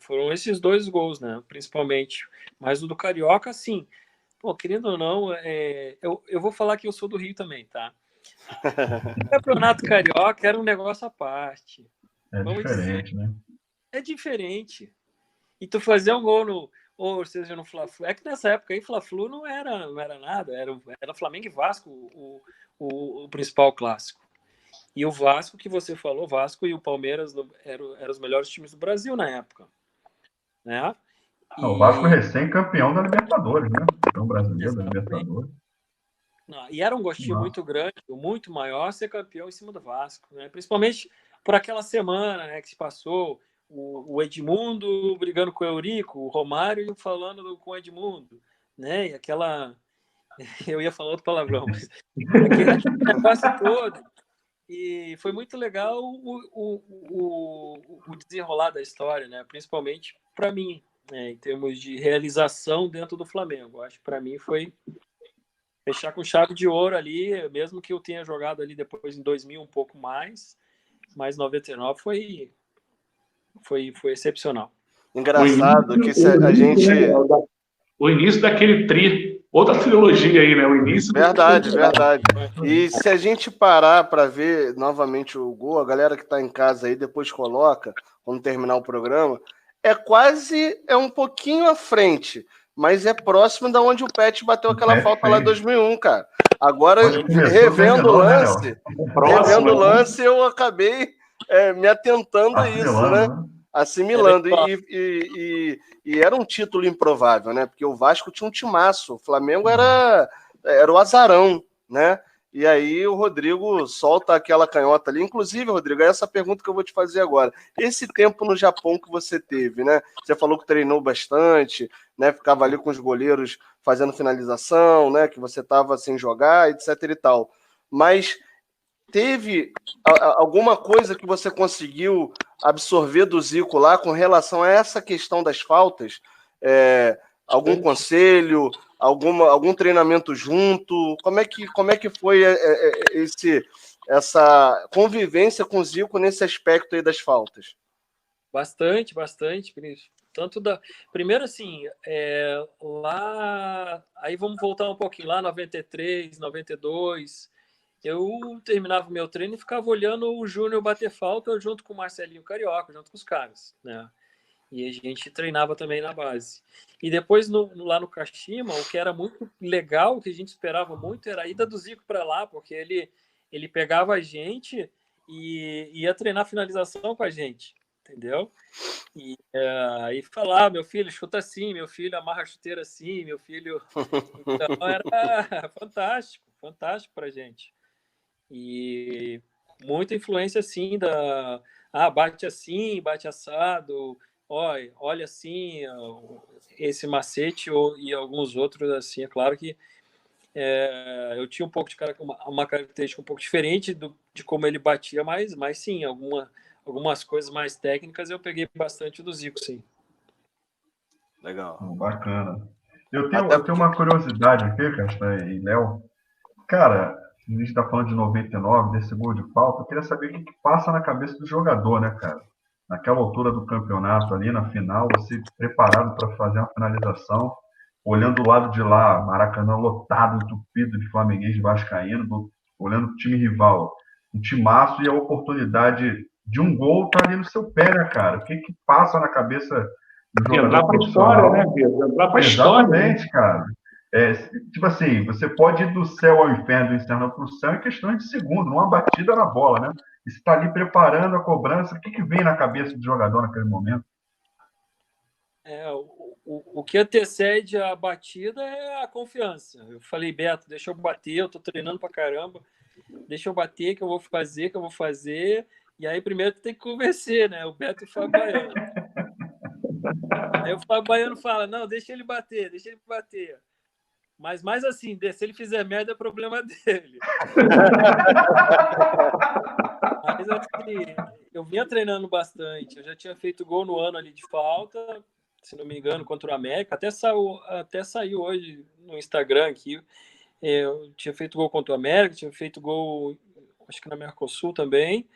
Foram esses 2 gols, né? Principalmente. Mas o do Carioca, sim. Pô, querendo ou não, eu vou falar que eu sou do Rio também, tá? O Campeonato Carioca era um negócio à parte. Vamos diferente, dizer. Né? É diferente. E tu fazer um gol ou seja, no Fla-Flu. É que nessa época aí, Fla-Flu não era nada. Era Flamengo e Vasco o principal clássico. E o Vasco, que você falou, Vasco e o Palmeiras eram os melhores times do Brasil na época. Né? O Vasco recém-campeão da Libertadores, né? Campeão brasileiro da Libertadores. Não, e era um gostinho muito grande, muito maior, ser campeão em cima do Vasco. Né? Principalmente por aquela semana, né, que se passou, o Edmundo brigando com o Eurico, o Romário falando com o Edmundo. Né? E aquela... Eu ia falar outro palavrão, mas... aquele negócio todo. E foi muito legal o desenrolar da história, né? Principalmente para mim, né? Em termos de realização dentro do Flamengo. Acho que para mim foi fechar com chave de ouro ali, mesmo que eu tenha jogado ali depois em 2000 um pouco mais, mas 99 foi excepcional. Engraçado que a gente... O início daquele outra trilogia aí, né? O início. Verdade. E se a gente parar para ver novamente o gol, a galera que está em casa aí depois coloca, quando terminar o programa, é um pouquinho à frente, mas é próximo da onde o Pet bateu aquela falta lá em 2001, cara. Agora, revendo o lance, eu acabei me atentando a isso, né? Assimilando. E era um título improvável, né? Porque o Vasco tinha um timaço, o Flamengo era o azarão, né? E aí o Rodrigo solta aquela canhota ali. Inclusive, Rodrigo, é essa pergunta que eu vou te fazer agora. Esse tempo no Japão que você teve, né? Você falou que treinou bastante, né? Ficava ali com os goleiros fazendo finalização, né? Que você estava sem jogar, etc e tal. Mas teve alguma coisa que você conseguiu absorver do Zico lá com relação a essa questão das faltas? Algum conselho, algum treinamento junto? Como é que foi essa convivência com o Zico nesse aspecto aí das faltas? Bastante, tanto primeiro assim, lá, aí vamos voltar um pouquinho, lá 93, 92, eu terminava o meu treino e ficava olhando o Júnior bater falta junto com o Marcelinho Carioca, junto com os caras, né? E a gente treinava também na base. E depois, lá no Kashima, o que era muito legal, o que a gente esperava muito, era a ida do Zico para lá, porque ele pegava a gente e ia treinar finalização com a gente, entendeu? E falar, meu filho, chuta assim, meu filho, amarra a chuteira assim, meu filho... Então, era fantástico para a gente. E muita influência, assim, bate assim, bate assado... Olha assim, esse macete e alguns outros, assim, é claro que eu tinha um pouco de uma característica um pouco diferente de como ele batia, mas sim, algumas coisas mais técnicas eu peguei bastante do Zico, sim. Legal. Bacana. Eu tenho uma curiosidade aqui, Castanha e Léo. Cara, a gente está falando de 99, desse gol de falta, eu queria saber o que passa na cabeça do jogador, né, cara? Naquela altura do campeonato ali, na final, você preparado para fazer uma finalização, olhando do lado de lá, Maracanã lotado, entupido de flamenguês e vascaíno, olhando o time rival, um timaço, e a oportunidade de um gol tá ali no seu pé, né, cara? O que passa na cabeça do jogador Entrar para a história, né, Pedro? Entrar para a história. Exatamente, cara. Tipo assim, você pode ir do céu ao inferno, do inferno para o céu em questões de segundo, numa batida na bola, né? E você está ali preparando a cobrança, o que vem na cabeça do jogador naquele momento? O que antecede a batida é a confiança. Eu falei, Beto, deixa eu bater, eu tô treinando pra caramba, deixa eu bater, que eu vou fazer. E aí primeiro tu tem que convencer, né? O Beto e o Fábio Baiano. Aí o Fábio Baiano fala, não, deixa ele bater. Mas mais assim, se ele fizer merda, é problema dele. Mas assim, eu vinha treinando bastante. Eu já tinha feito gol no ano ali de falta, se não me engano, contra o América. Até saiu hoje no Instagram aqui. Eu tinha feito gol contra o América, tinha feito gol, acho que na Mercosul também.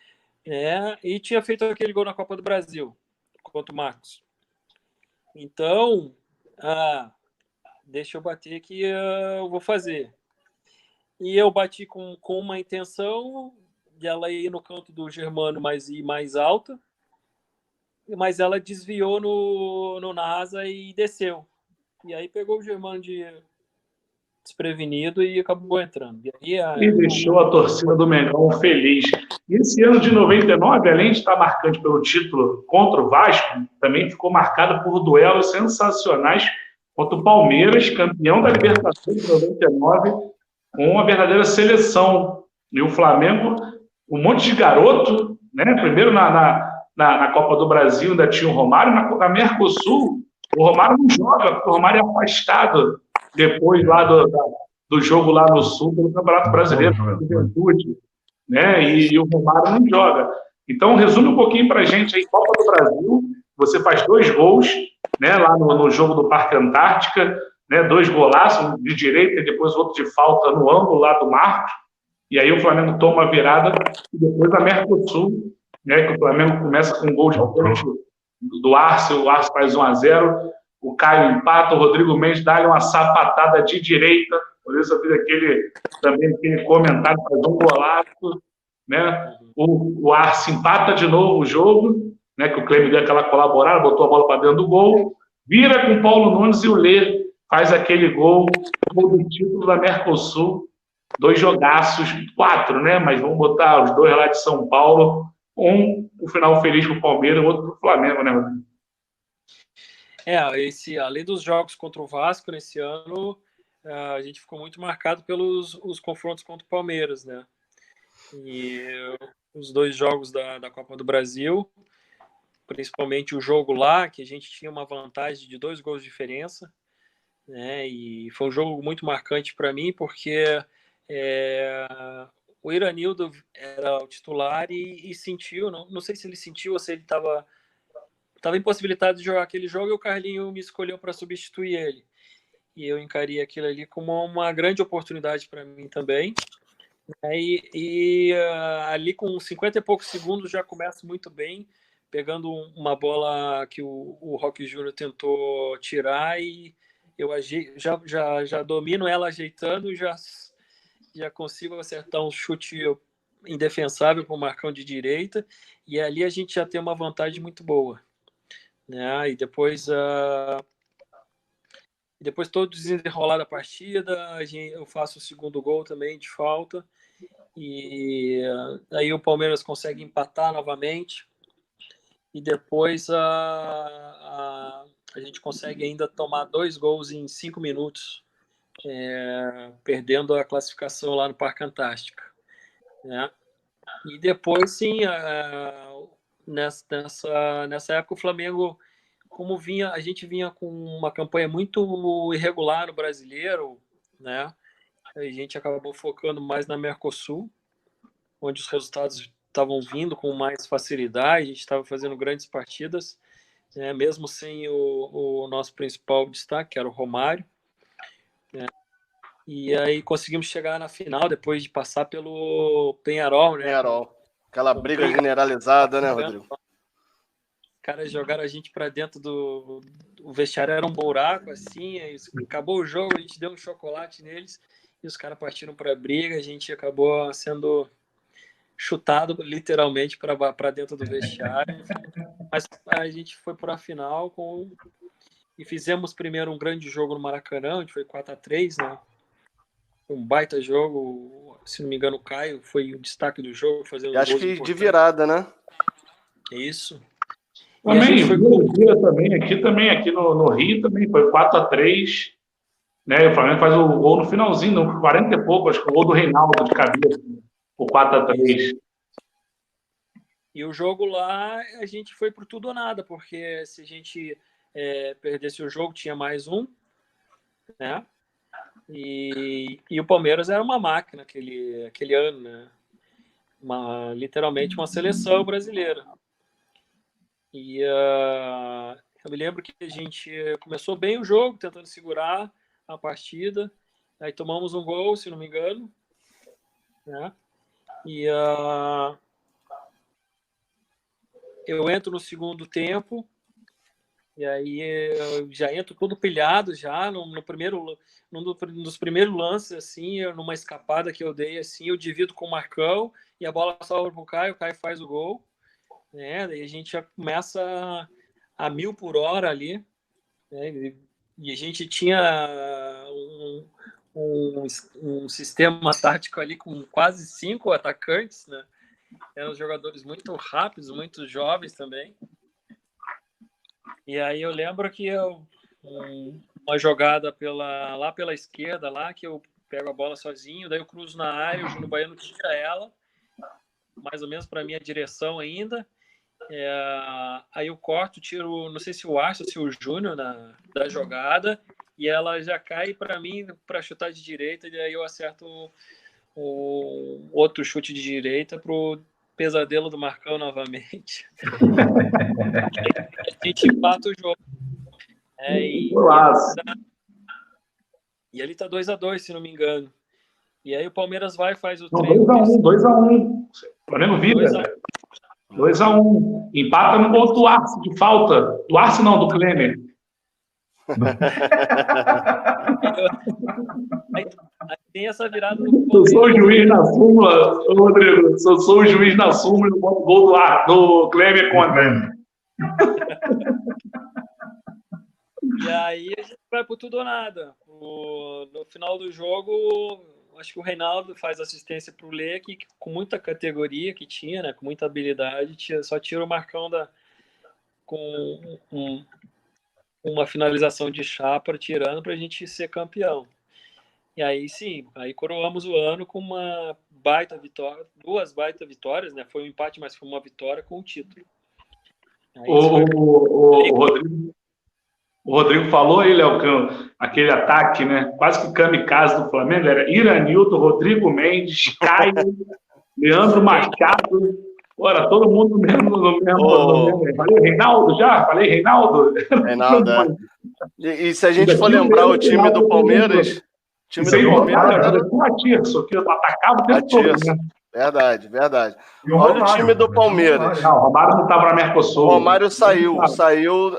E tinha feito aquele gol na Copa do Brasil, contra o Marcos. Então, deixa eu bater que eu vou fazer. E eu bati com uma intenção de ela ir no canto do Germano, mas ir mais alta, mas ela desviou no Nasa e desceu. E aí pegou o Germano desprevenido e acabou entrando. E deixou a torcida do Mengão feliz. E esse ano de 99, além de estar marcante pelo título contra o Vasco, também ficou marcado por duelos sensacionais contra o Palmeiras, campeão da Libertadores de 99, com uma verdadeira seleção. E o Flamengo, um monte de garoto, né? Primeiro na Copa do Brasil ainda tinha o Romário, na Mercosul o Romário não joga, porque o Romário é afastado depois lá do jogo lá no Sul, pelo Campeonato Brasileiro, Juventude, né? E o Romário não joga. Então, resume um pouquinho para a gente aí, Copa do Brasil, você faz 2 gols, né, lá no jogo do Parque Antártica, né, 2 golaços, um de direita e depois outro de falta no ângulo lá do Marcos, e aí o Flamengo toma a virada, e depois a Mercosul, né, que o Flamengo começa com um gol de pênalti do Arce, o Arce faz 1-0, o Caio empata, o Rodrigo Mendes dá uma sapatada de direita, por isso eu fiz aquele comentário, faz um golaço, né? O Arce empata de novo o jogo, né? Que o Clêmio deu aquela colaborada, botou a bola para dentro do gol, vira com o Paulo Nunes e o Lê faz aquele gol do título da Mercosul, 2 jogaços, 4, né? Mas vamos botar os 2 lá de São Paulo, o final feliz para o Palmeiras, o outro para o Flamengo, né, Rodrigo? Além dos jogos contra o Vasco nesse ano, a gente ficou muito marcado pelos os confrontos contra o Palmeiras, né? E os 2 jogos da Copa do Brasil, principalmente o jogo lá, que a gente tinha uma vantagem de 2 gols de diferença, né? E foi um jogo muito marcante para mim, porque o Iranildo era o titular e sentiu, não sei se ele sentiu ou se ele estava impossibilitado de jogar aquele jogo, e o Carlinho me escolheu para substituir ele. E eu encarei aquilo ali como uma grande oportunidade para mim também. Ali com 50 e poucos segundos já começa muito bem, pegando uma bola que o Roque Júnior tentou tirar, e eu já domino ela ajeitando, já consigo acertar um chute indefensável para o Marcão de direita, e ali a gente já tem uma vantagem muito boa, né? E depois todo desenrolar da partida, eu faço o segundo gol também de falta, e aí o Palmeiras consegue empatar novamente, e depois a gente consegue ainda tomar 2 gols em 5 minutos, perdendo a classificação lá no Parque Antártica, né? E depois, sim, nessa época o Flamengo, como a gente vinha com uma campanha muito irregular no Brasileiro, né? A gente acabou focando mais na Mercosul, onde os resultados estavam vindo com mais facilidade, a gente estava fazendo grandes partidas, né? Mesmo sem o nosso principal destaque, que era o Romário, né? E aí conseguimos chegar na final depois de passar pelo Peñarol, né? Peñarol. Aquela briga generalizada, né, Rodrigo? Os caras jogaram a gente para dentro do vestiário, era um buraco assim, aí acabou o jogo, a gente deu um chocolate neles e os caras partiram para a briga, a gente acabou sendo chutado literalmente para dentro do vestiário, mas a gente foi para a final e fizemos primeiro um grande jogo no Maracanã, a gente foi 4-3, né? Um baita jogo, se não me engano o Caio foi o destaque do jogo, fazendo acho que de virada, né? Isso. Também, também aqui no Rio também foi 4-3, né? O Flamengo faz o gol no finalzinho, no 40 e pouco, acho que o gol do Reinaldo de cabeça, o 4-3. E o jogo lá, a gente foi por tudo ou nada, porque se a gente perdesse o jogo, tinha mais um, né? E o Palmeiras era uma máquina aquele ano, né? Literalmente uma seleção brasileira. E eu me lembro que a gente começou bem o jogo, tentando segurar a partida. Aí tomamos um gol, se não me engano, né? E eu entro no segundo tempo, e aí eu já entro todo pilhado já num dos primeiros lances, assim, numa escapada que eu dei, assim, eu divido com o Marcão e a bola sobra pro Caio, o Caio faz o gol, né? Daí a gente já começa a 1000 por hora ali, né? E a gente tinha um sistema tático ali com quase 5 atacantes, né? Eram jogadores muito rápidos, muito jovens também. E aí eu lembro que uma jogada lá pela esquerda, lá que eu pego a bola sozinho, daí eu cruzo na área, o Júnior Baiano tira ela, mais ou menos para minha direção ainda. Aí eu corto, tiro, não sei se o Arthur, se o Júnior da jogada, e ela já cai para mim para chutar de direita, e aí eu acerto o outro chute de direita pro pesadelo do Marcão novamente. A gente empata o jogo. E ali tá 2-2, se não me engano. E aí o Palmeiras vai e faz o 2-1. Flamengo vira. 2-1. Empata no gol do Arce de falta. Do Arce não, do Klemer. Aí tem essa virada do Palmeiras. Eu sou o juiz na súmula, Rodrigo. Eu sou o juiz na súmula e boto o gol do Klemer contra. E aí a gente vai por tudo ou nada. No final do jogo, acho que o Reinaldo faz assistência para o Lê, que com muita categoria que tinha, né, com muita habilidade, só tira o Marcão com uma finalização de chapa, tirando para a gente ser campeão. E aí sim, aí coroamos o ano com uma baita vitória, 2 baita vitórias, né? Foi um empate, mas foi uma vitória com o título. O Rodrigo falou aí, Léo, que aquele ataque, né? Quase que kamikaze do Flamengo era Iranildo, Rodrigo Mendes, Caio, Leandro Machado. Era todo mundo no mesmo. Falei Reinaldo já? Falei Reinaldo? Reinaldo, E se a gente for lembrar o time do Palmeiras... O time do Palmeiras atacava o tempo todo, né? Verdade. Olha o time do Palmeiras. Não, o Romário não estava na Mercosul. O Romário saiu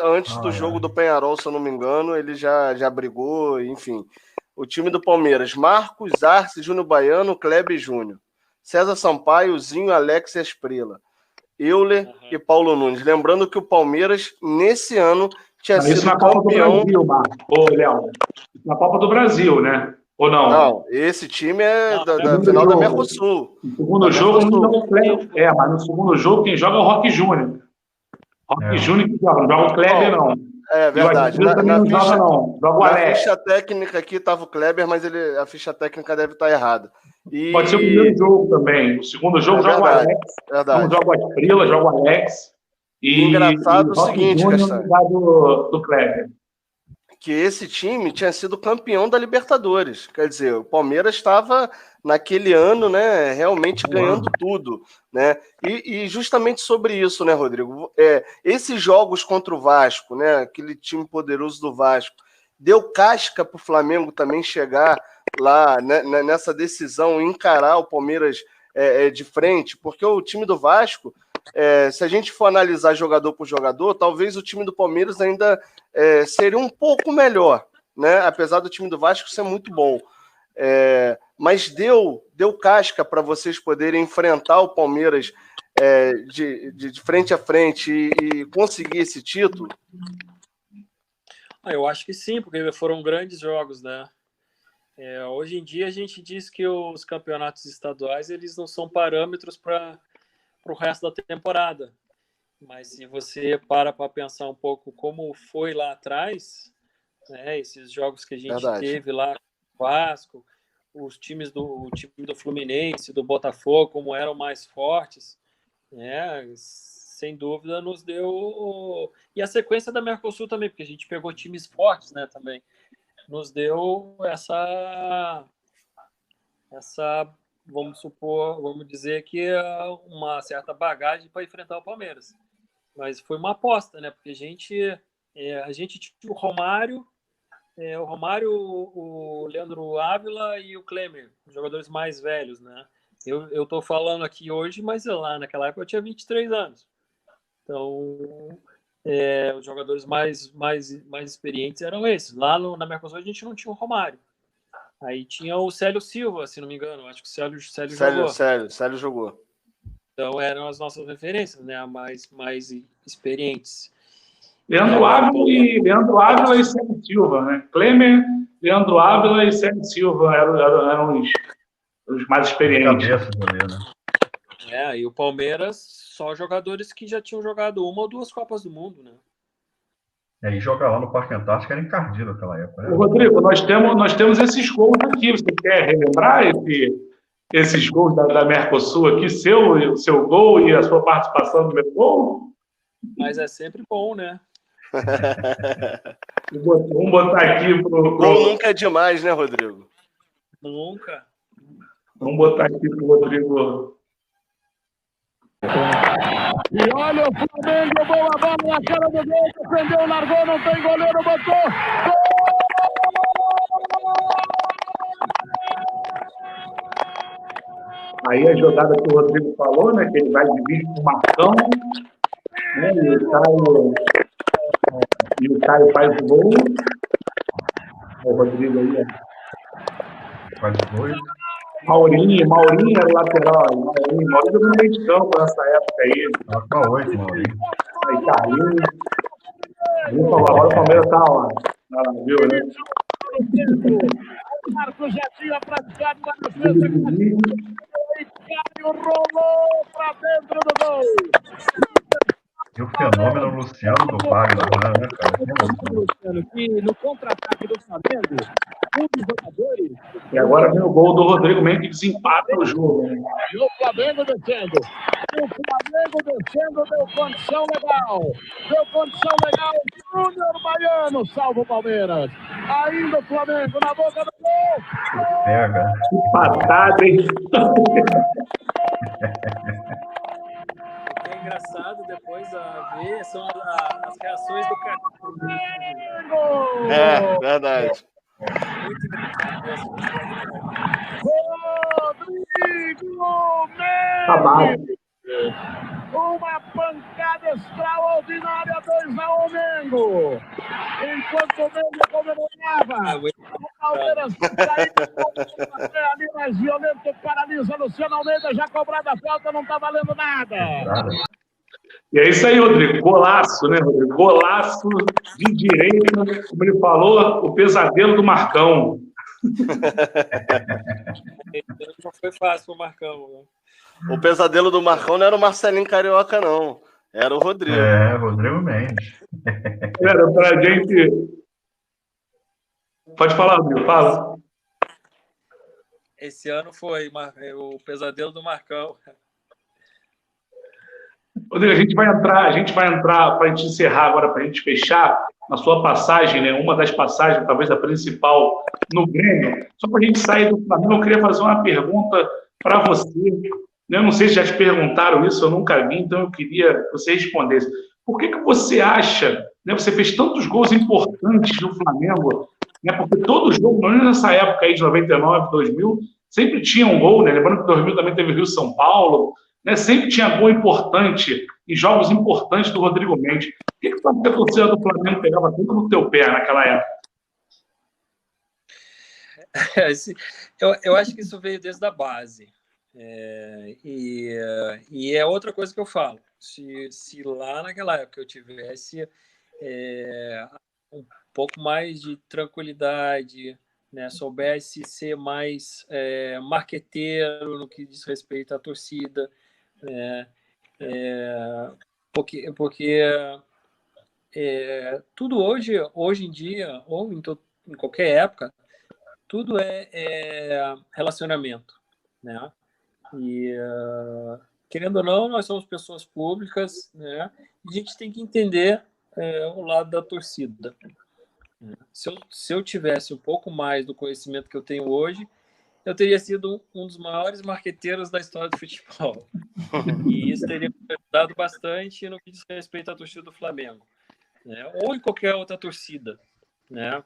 antes do jogo do Peñarol, se eu não me engano, ele já brigou, enfim. O time do Palmeiras: Marcos, Arce, Júnior Baiano, Kleber Júnior, César Sampaio, Zinho, Alex e Esprila, Euler e Paulo Nunes. Lembrando que o Palmeiras, nesse ano, tinha sido na campeão... Copa do Brasil, Marcos. Ô, Léo, na Copa do Brasil, né? Ou não? Não, esse time é da final da Mercosul. No segundo jogo, mas no segundo jogo quem joga é o Roque Júnior. Roque Júnior que joga, não joga o Kleber, não. É verdade. Joga o Alex. Na ficha técnica aqui estava o Kleber, mas a ficha técnica deve estar errada. Pode ser o primeiro jogo também. O segundo jogo joga o Alex. Não joga o Esprila, joga o Alex. Engraçado o seguinte, Castanho. Do Kleber. Que esse time tinha sido campeão da Libertadores. Quer dizer, o Palmeiras estava, naquele ano, né, realmente ganhando tudo. Né? E justamente sobre isso, né, Rodrigo? Esses jogos contra o Vasco, né, aquele time poderoso do Vasco, deu casca para o Flamengo também chegar lá, né, nessa decisão e encarar o Palmeiras de frente? Porque o time do Vasco, se a gente for analisar jogador por jogador, talvez o time do Palmeiras ainda seria um pouco melhor, né? Apesar do time do Vasco ser muito bom. Mas deu casca para vocês poderem enfrentar o Palmeiras de frente a frente e conseguir esse título? Eu acho que sim, porque foram grandes jogos, né? Hoje em dia a gente diz que os campeonatos estaduais eles não são parâmetros para o resto da temporada. Mas se você para pensar um pouco como foi lá atrás, né, esses jogos que a gente teve lá com o Vasco, os times do time do Fluminense, do Botafogo, como eram mais fortes, né, sem dúvida nos deu... E a sequência da Mercosul também, porque a gente pegou times fortes, né, também. Nos deu essa vamos dizer que uma certa bagagem para enfrentar o Palmeiras. Mas foi uma aposta, né? Porque a gente tinha o Romário, o Leandro Ávila e o Klemer, os jogadores mais velhos, né? Eu tô falando aqui hoje, mas lá naquela época eu tinha 23 anos. Então, os jogadores mais experientes eram esses. Lá na Mercosul a gente não tinha o Romário. Aí tinha o Célio Silva, se não me engano. Acho que o Célio jogou. Célio jogou. Então eram as nossas referências, né? Mais experientes. Leandro Ávila e Célio Silva, né? Klemer, Leandro Ávila e Célio Silva eram os mais experientes. E o Palmeiras, só jogadores que já tinham jogado uma ou duas Copas do Mundo, né? E jogar lá no Parque Antártico era encardido naquela época. Né? Rodrigo, nós temos esses gols aqui. Você quer relembrar esses gols da Mercosul aqui? Seu gol e a sua participação no meu gol? Mas é sempre bom, né? Vamos botar aqui pro... Gol nunca é demais, né, Rodrigo? Nunca. Vamos botar aqui pro Rodrigo... E olha o Flamengo, boa bola na cara do gol, defendeu, largou, não tem goleiro, botou. Aí a jogada que o Rodrigo falou, né? Que ele vai dividir com o Marcão, né, e o Caio faz o gol. O Rodrigo aí, faz o gol. Maurinho era o lateral. Maurinho no meio de campo nessa época aí. Tava com 8, Maurinho. Aí Carlinhos. Agora o Palmeiras tá lá. Viu, né? O Marcos já tinha praticado na defesa. E Caio rolou para dentro do gol. E o fenômeno Luciano do Wagner, né, cara? Luciano, que no contra-ataque do Flamengo, um dos jogadores... E agora vem o gol do Rodrigo Mendes que desempata o jogo. Né? E o Flamengo descendo. Deu condição legal. Júnior Baiano salva o Palmeiras. Ainda o Flamengo na boca do gol. Pega. Que patada, hein? É engraçado depois ver são as reações do cara. Verdade. Muito engraçado. Rodrigo Mendes! Uma pancada extraordinária, 2-1 Mengo. Enquanto o Mengo comemorava, o Palmeiras caiu ali mais violento, paralisa Luciano Almeida, já cobrada a falta, não tá valendo nada. E é isso aí, Rodrigo. Golaço, né, Rodrigo? Golaço de direita, como ele falou, o pesadelo do Marcão. Não foi fácil pro Marcão, né? O pesadelo do Marcão não era o Marcelinho Carioca, não. Era o Rodrigo. Rodrigo Mendes. Era pra gente... Pode falar, Rodrigo, fala. Esse ano foi o pesadelo do Marcão. Rodrigo, a gente vai entrar para a gente encerrar agora, para a gente fechar a sua passagem, né? Uma das passagens, talvez a principal, no Grêmio. Só para a gente sair do Flamengo, eu queria fazer uma pergunta para você. Eu não sei se já te perguntaram isso, eu nunca vi, então eu queria que você respondesse. Por que você acha, né, você fez tantos gols importantes no Flamengo, né? Porque todo jogo, pelo menos nessa época aí de 99, 2000, sempre tinha um gol, né? Lembrando que 2000 também teve Rio São Paulo, né? Sempre tinha gol importante e jogos importantes do Rodrigo Mendes. Por que a torcida do Flamengo pegava tanto no teu pé naquela época? Eu acho que isso veio desde a base. E é outra coisa que eu falo. Se lá naquela época eu tivesse um pouco mais de tranquilidade, né, soubesse ser mais marqueteiro no que diz respeito à torcida, né, porque tudo hoje em dia, ou em qualquer época, tudo é relacionamento, né? E querendo ou não, nós somos pessoas públicas, né? E a gente tem que entender o lado da torcida. Se eu tivesse um pouco mais do conhecimento que eu tenho hoje, eu teria sido um dos maiores marqueteiros da história do futebol. E isso teria me ajudado bastante no que diz respeito à torcida do Flamengo, né? Ou em qualquer outra torcida, né?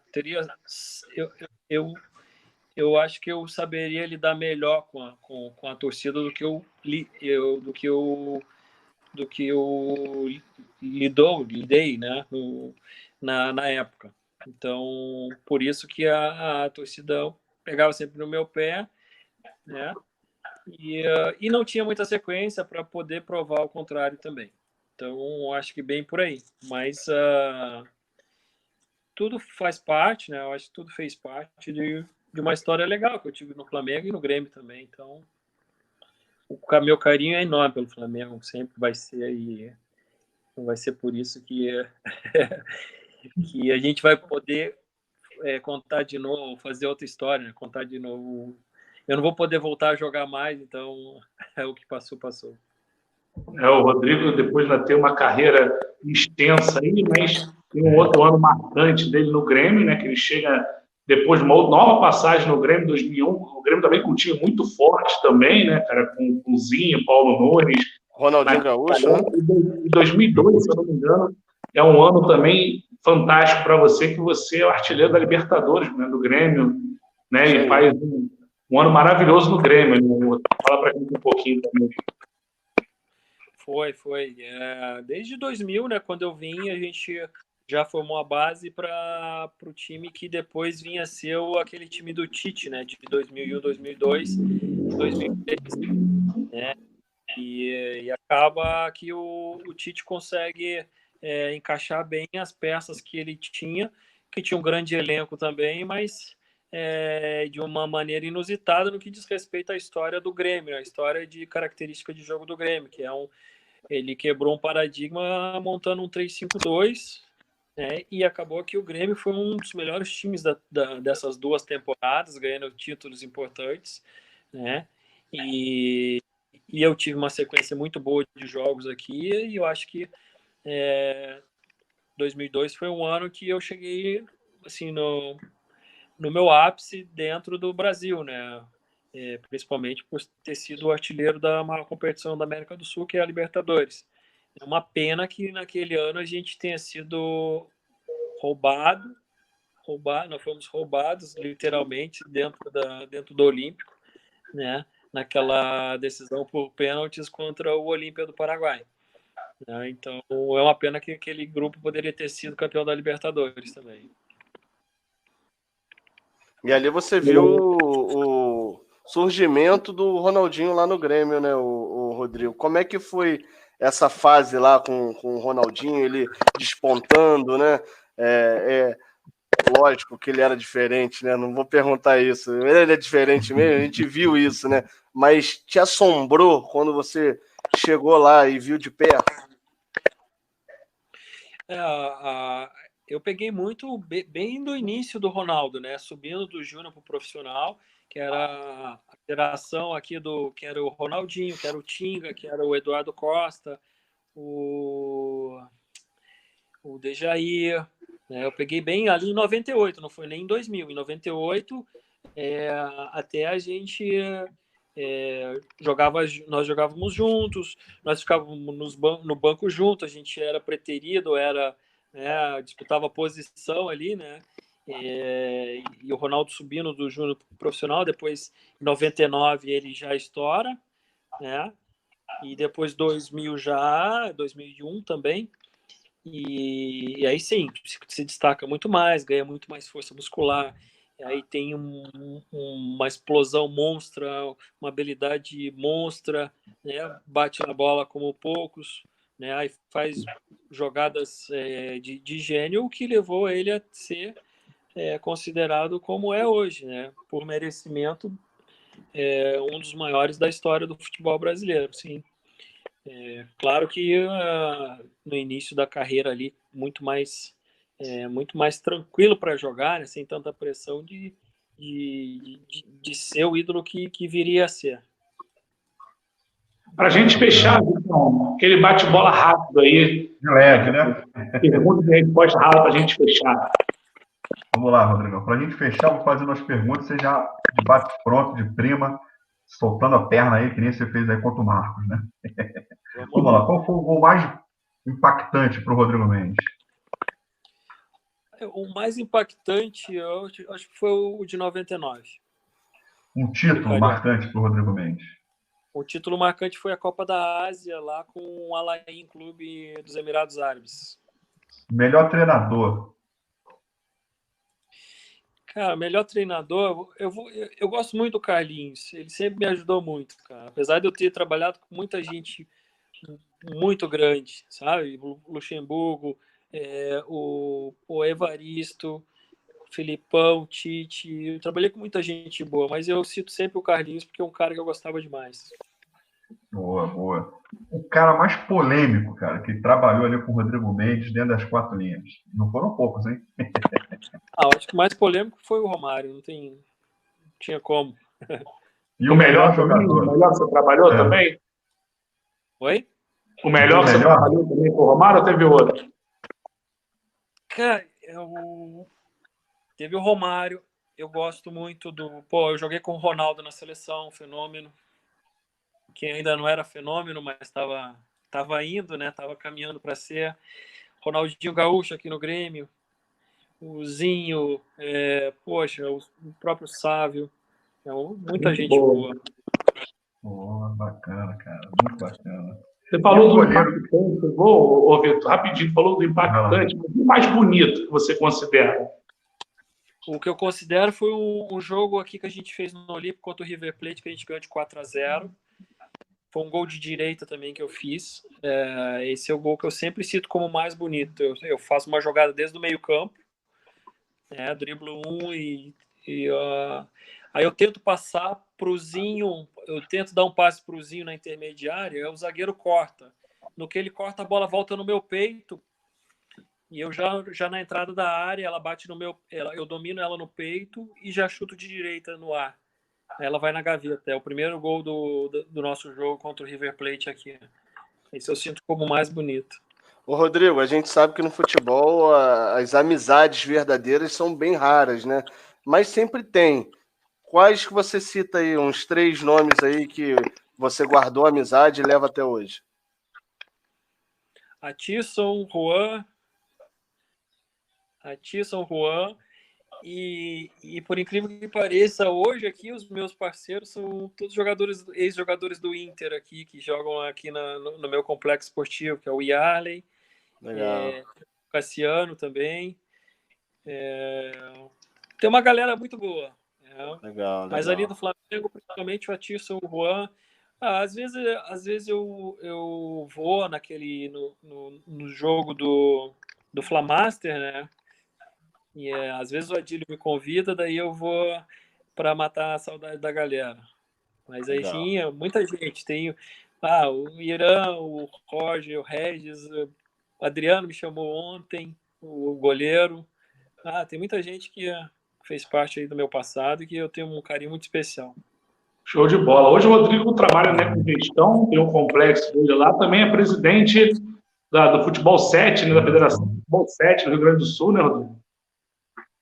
Eu acho que eu saberia lidar melhor com a torcida do que eu lidei, né, na época. Então, por isso que a torcida pegava sempre no meu pé, né, e não tinha muita sequência para poder provar o contrário também. Então, acho que bem por aí. Mas tudo faz parte, né? Eu acho que tudo fez parte de uma história legal que eu tive no Flamengo e no Grêmio também. Então, o meu carinho é enorme pelo Flamengo, sempre vai ser, e não vai ser por isso que que a gente vai poder contar de novo, fazer outra história, né? Contar de novo. Eu não vou poder voltar a jogar mais, então o que passou, passou. O Rodrigo depois vai ter uma carreira extensa aí, mas tem um outro ano marcante dele no Grêmio, né? Que ele chega depois de uma nova passagem no Grêmio, 2001. O Grêmio também com um time muito forte também, né, cara? Com Zinho, Paulo Nunes. Ronaldinho Gaúcho, né? Em 2002, se eu não me engano, é um ano também fantástico para você, que você é o artilheiro da Libertadores, né, do Grêmio, né? E faz um ano maravilhoso no Grêmio. Fala para a gente um pouquinho também. Foi. Desde 2000, né, quando eu vim, a gente já formou a base para o time que depois vinha a ser aquele time do Tite, né, de 2001, 2002, 2003, né, e acaba que o Tite consegue encaixar bem as peças que ele tinha, que tinha um grande elenco também, mas de uma maneira inusitada no que diz respeito à história do Grêmio, a história de característica de jogo do Grêmio, que ele quebrou um paradigma montando um 3-5-2, né, e acabou que o Grêmio foi um dos melhores times dessas duas temporadas, ganhando títulos importantes, né, e eu tive uma sequência muito boa de jogos aqui, e eu acho que 2002 foi um ano que eu cheguei assim, no meu ápice dentro do Brasil, né, principalmente por ter sido o artilheiro da maior competição da América do Sul, que é a Libertadores. É uma pena que naquele ano a gente tenha sido roubado, nós fomos roubados literalmente dentro do Olímpico, né, naquela decisão por pênaltis contra o Olímpia do Paraguai. Né? Então é uma pena que aquele grupo poderia ter sido campeão da Libertadores também. E ali você viu o surgimento do Ronaldinho lá no Grêmio, né, o Rodrigo? Como é que foi essa fase lá com o Ronaldinho, ele despontando, né? Lógico que ele era diferente, né? Não vou perguntar isso. Ele é diferente mesmo, a gente viu isso, né? Mas te assombrou quando você chegou lá e viu de perto? Eu peguei muito bem do início do Ronaldo, né? Subindo do júnior para o profissional, que era a geração aqui que era o Ronaldinho, que era o Tinga, que era o Eduardo Costa, o Dejair, né? Eu peguei bem ali em 98, não foi nem em 2000. Em 98, até a gente nós jogávamos juntos, nós ficávamos no banco juntos, a gente era preterido, disputava posição ali, né? e o Ronaldo subindo do júnior profissional, depois em 99 ele já estoura, né? E depois 2001 também, e aí sim, se destaca muito mais, ganha muito mais força muscular, e aí tem uma explosão monstra, uma habilidade monstra, né? Bate na bola como poucos, né? Aí faz jogadas de gênio, o que levou ele a ser considerado como é hoje, né? Por merecimento, um dos maiores da história do futebol brasileiro, sim. Claro que no início da carreira ali, muito mais tranquilo para jogar, né? Sem tanta pressão de ser o ídolo que viria a ser. Para a gente fechar, então, aquele bate-bola rápido aí. De leve, né? Pergunta e resposta rápida para a gente fechar. Vamos lá, Rodrigo. Para a gente fechar, vou fazer umas perguntas. Você já de bate pronto, de prima, soltando a perna aí, que nem você fez aí contra o Marcos, né? Vamos lá. Qual foi o gol mais impactante para o Rodrigo Mendes? O mais impactante, eu acho que foi o de 99. Um título marcante para o Rodrigo Mendes. O título marcante foi a Copa da Ásia, lá com o Al Ain Clube dos Emirados Árabes. Melhor treinador? Cara, melhor treinador, eu gosto muito do Carlinhos. Ele sempre me ajudou muito, cara. Apesar de eu ter trabalhado com muita gente muito grande, sabe? O Luxemburgo, o Evaristo, o Filipão, o Tite. Eu trabalhei com muita gente boa, mas eu cito sempre o Carlinhos porque é um cara que eu gostava demais. Boa, boa. O cara mais polêmico, cara, que trabalhou ali com o Rodrigo Mendes dentro das 4 linhas. Não foram poucos, hein? Acho que o mais polêmico foi o Romário, não tinha como. E o melhor jogador? O melhor que você trabalhou também? Oi? O melhor que você trabalhou também com o Romário ou teve outro? Cara, teve o Romário. Eu gosto muito eu joguei com o Ronaldo na seleção, fenômeno. Que ainda não era fenômeno, mas estava indo, né? Estava caminhando para ser. Ronaldinho Gaúcho aqui no Grêmio. O Zinho, o próprio Sávio. Muita gente boa. Boa, bacana, cara. Muito bacana. Você falou do impactante, vou, Vitor, rapidinho, falou do impactante, mas o mais bonito que você considera? O que eu considero foi um jogo aqui que a gente fez no Olímpico contra o River Plate, que a gente ganhou de 4-0. Foi um gol de direita também que eu fiz. Esse é o gol que eu sempre cito como mais bonito. Eu faço uma jogada desde o meio campo, driblo aí eu tento passar pro Zinho, eu tento dar um passe pro Zinho na intermediária, o zagueiro corta. No que ele corta, a bola volta no meu peito, e eu já na entrada da área, ela bate no eu domino ela no peito e já chuto de direita no ar. Ela vai na gaveta. É o primeiro gol do nosso jogo contra o River Plate aqui. Esse eu sinto como mais bonito. Ô, Rodrigo, a gente sabe que no futebol as amizades verdadeiras são bem raras, né? Mas sempre tem. Quais que você cita aí? Uns 3 nomes aí que você guardou a amizade e leva até hoje? Atisson, Juan. E por incrível que pareça, hoje aqui os meus parceiros são todos ex-jogadores do Inter aqui, que jogam aqui no meu complexo esportivo, que é o Yarley, o Cassiano também. Tem uma galera muito boa. Legal. Mas ali do Flamengo, principalmente o Atisson, o Juan. Às vezes eu vou no jogo do Flamaster, né? E às vezes o Adílio me convida, daí eu vou para matar a saudade da galera. Mas aí tinha muita gente. Tem o Irã, o Roger, o Regis, o Adriano me chamou ontem, o goleiro. Tem muita gente que fez parte aí do meu passado e que eu tenho um carinho muito especial. Show de bola. Hoje o Rodrigo trabalha, né, com gestão, tem um complexo dele lá, também é presidente do Futebol 7, né, da Federação do Futebol 7 no Rio Grande do Sul, né, Rodrigo?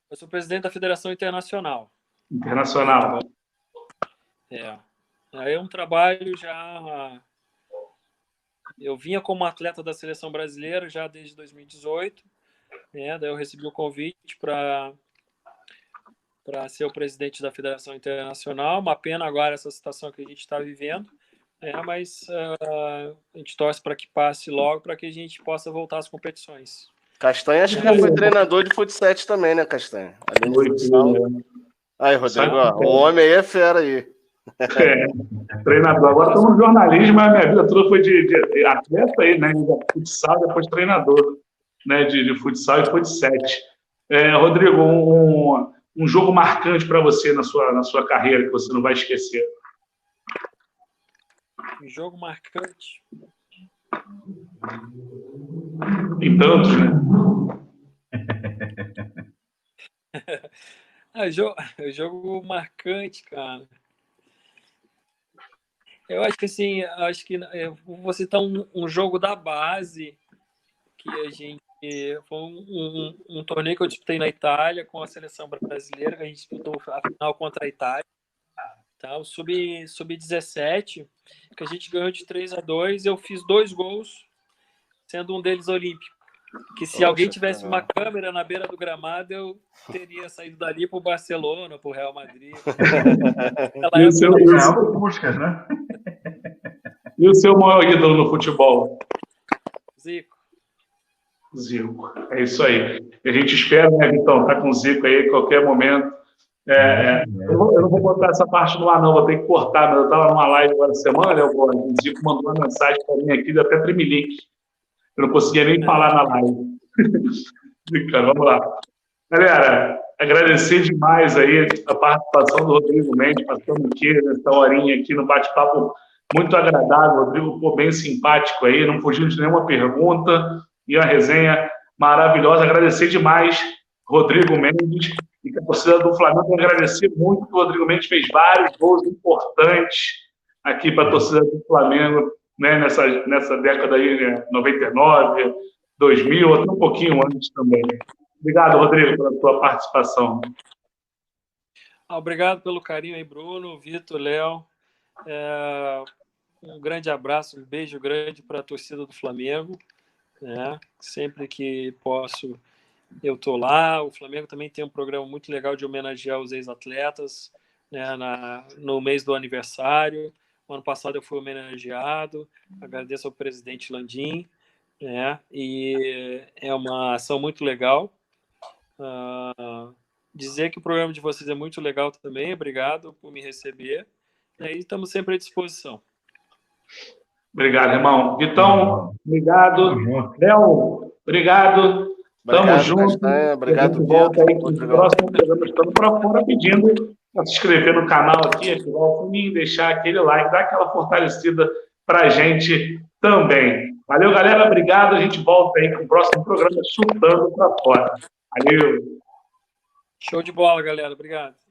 Eu sou presidente da Federação Internacional. Internacional. Aí é um trabalho já... Eu vinha como atleta da Seleção Brasileira já desde 2018, né? Daí eu recebi o convite para para ser o presidente da Federação Internacional. Uma pena agora essa situação que a gente está vivendo, mas a gente torce para que passe logo, para que a gente possa voltar às competições. Castanha, acho que já foi treinador de futsal também, né, Castanha? Além de futsal. Aí, Rodrigo, o homem aí é fera aí. Treinador. Agora estou no jornalismo, mas a minha vida toda foi de atleta aí, né? De futsal, depois treinador, né? De futsal e futsal. Rodrigo, um jogo marcante para você na sua carreira que você não vai esquecer. Um jogo marcante. Tem tantos, né? Jogo marcante, cara. Eu acho que assim, eu vou citar um jogo da base que a gente foi um torneio que eu disputei na Itália com a seleção brasileira, que a gente disputou a final contra a Itália, tá? O sub-17, que a gente ganhou de 3-2, eu fiz 2 gols, sendo um deles olímpico. Que se alguém tivesse uma câmera na beira do gramado, eu teria saído dali para o Barcelona, para o Real Madrid. E o seu Puskas, né? E o seu maior ídolo no futebol? Zico. É isso aí. A gente espera, né, Vitão, tá com o Zico aí a qualquer momento. Eu não vou botar essa parte no ar, não, vou ter que cortar, mas eu estava numa live agora semana, o Zico mandou uma mensagem para mim aqui, deu até tremelique. Eu não conseguia nem falar na live. Cara, vamos lá. Galera, agradecer demais aí a participação do Rodrigo Mendes, passando aqui nessa horinha aqui no bate-papo muito agradável. O Rodrigo ficou bem simpático aí, não fugiu de nenhuma pergunta e a resenha maravilhosa. Agradecer demais Rodrigo Mendes e que a torcida do Flamengo agradecer muito que o Rodrigo Mendes fez vários gols importantes aqui para a torcida do Flamengo, né, nessa década aí, né, 99, 2000, até um pouquinho antes também. Obrigado, Rodrigo, pela tua participação. Obrigado pelo carinho aí, Bruno, Vitor, Léo. Um grande abraço, um beijo grande para a torcida do Flamengo. Sempre que posso, eu estou lá. O Flamengo também tem um programa muito legal de homenagear os ex-atletas, né, no mês do aniversário. O ano passado eu fui homenageado, agradeço ao presidente Landim, e é uma ação muito legal. Dizer que o programa de vocês é muito legal também, obrigado por me receber, e estamos sempre à disposição. Obrigado, irmão. Vitão, obrigado. Léo, obrigado. Tamo junto. Castanha, obrigado, Vitor. No próximo programa, estamos para fora pedindo para se inscrever no canal aqui, ativar o sininho, deixar aquele like, dar aquela fortalecida para a gente também. Valeu, galera. Obrigado. A gente volta aí com o próximo programa Chutando para Fora. Valeu. Show de bola, galera. Obrigado.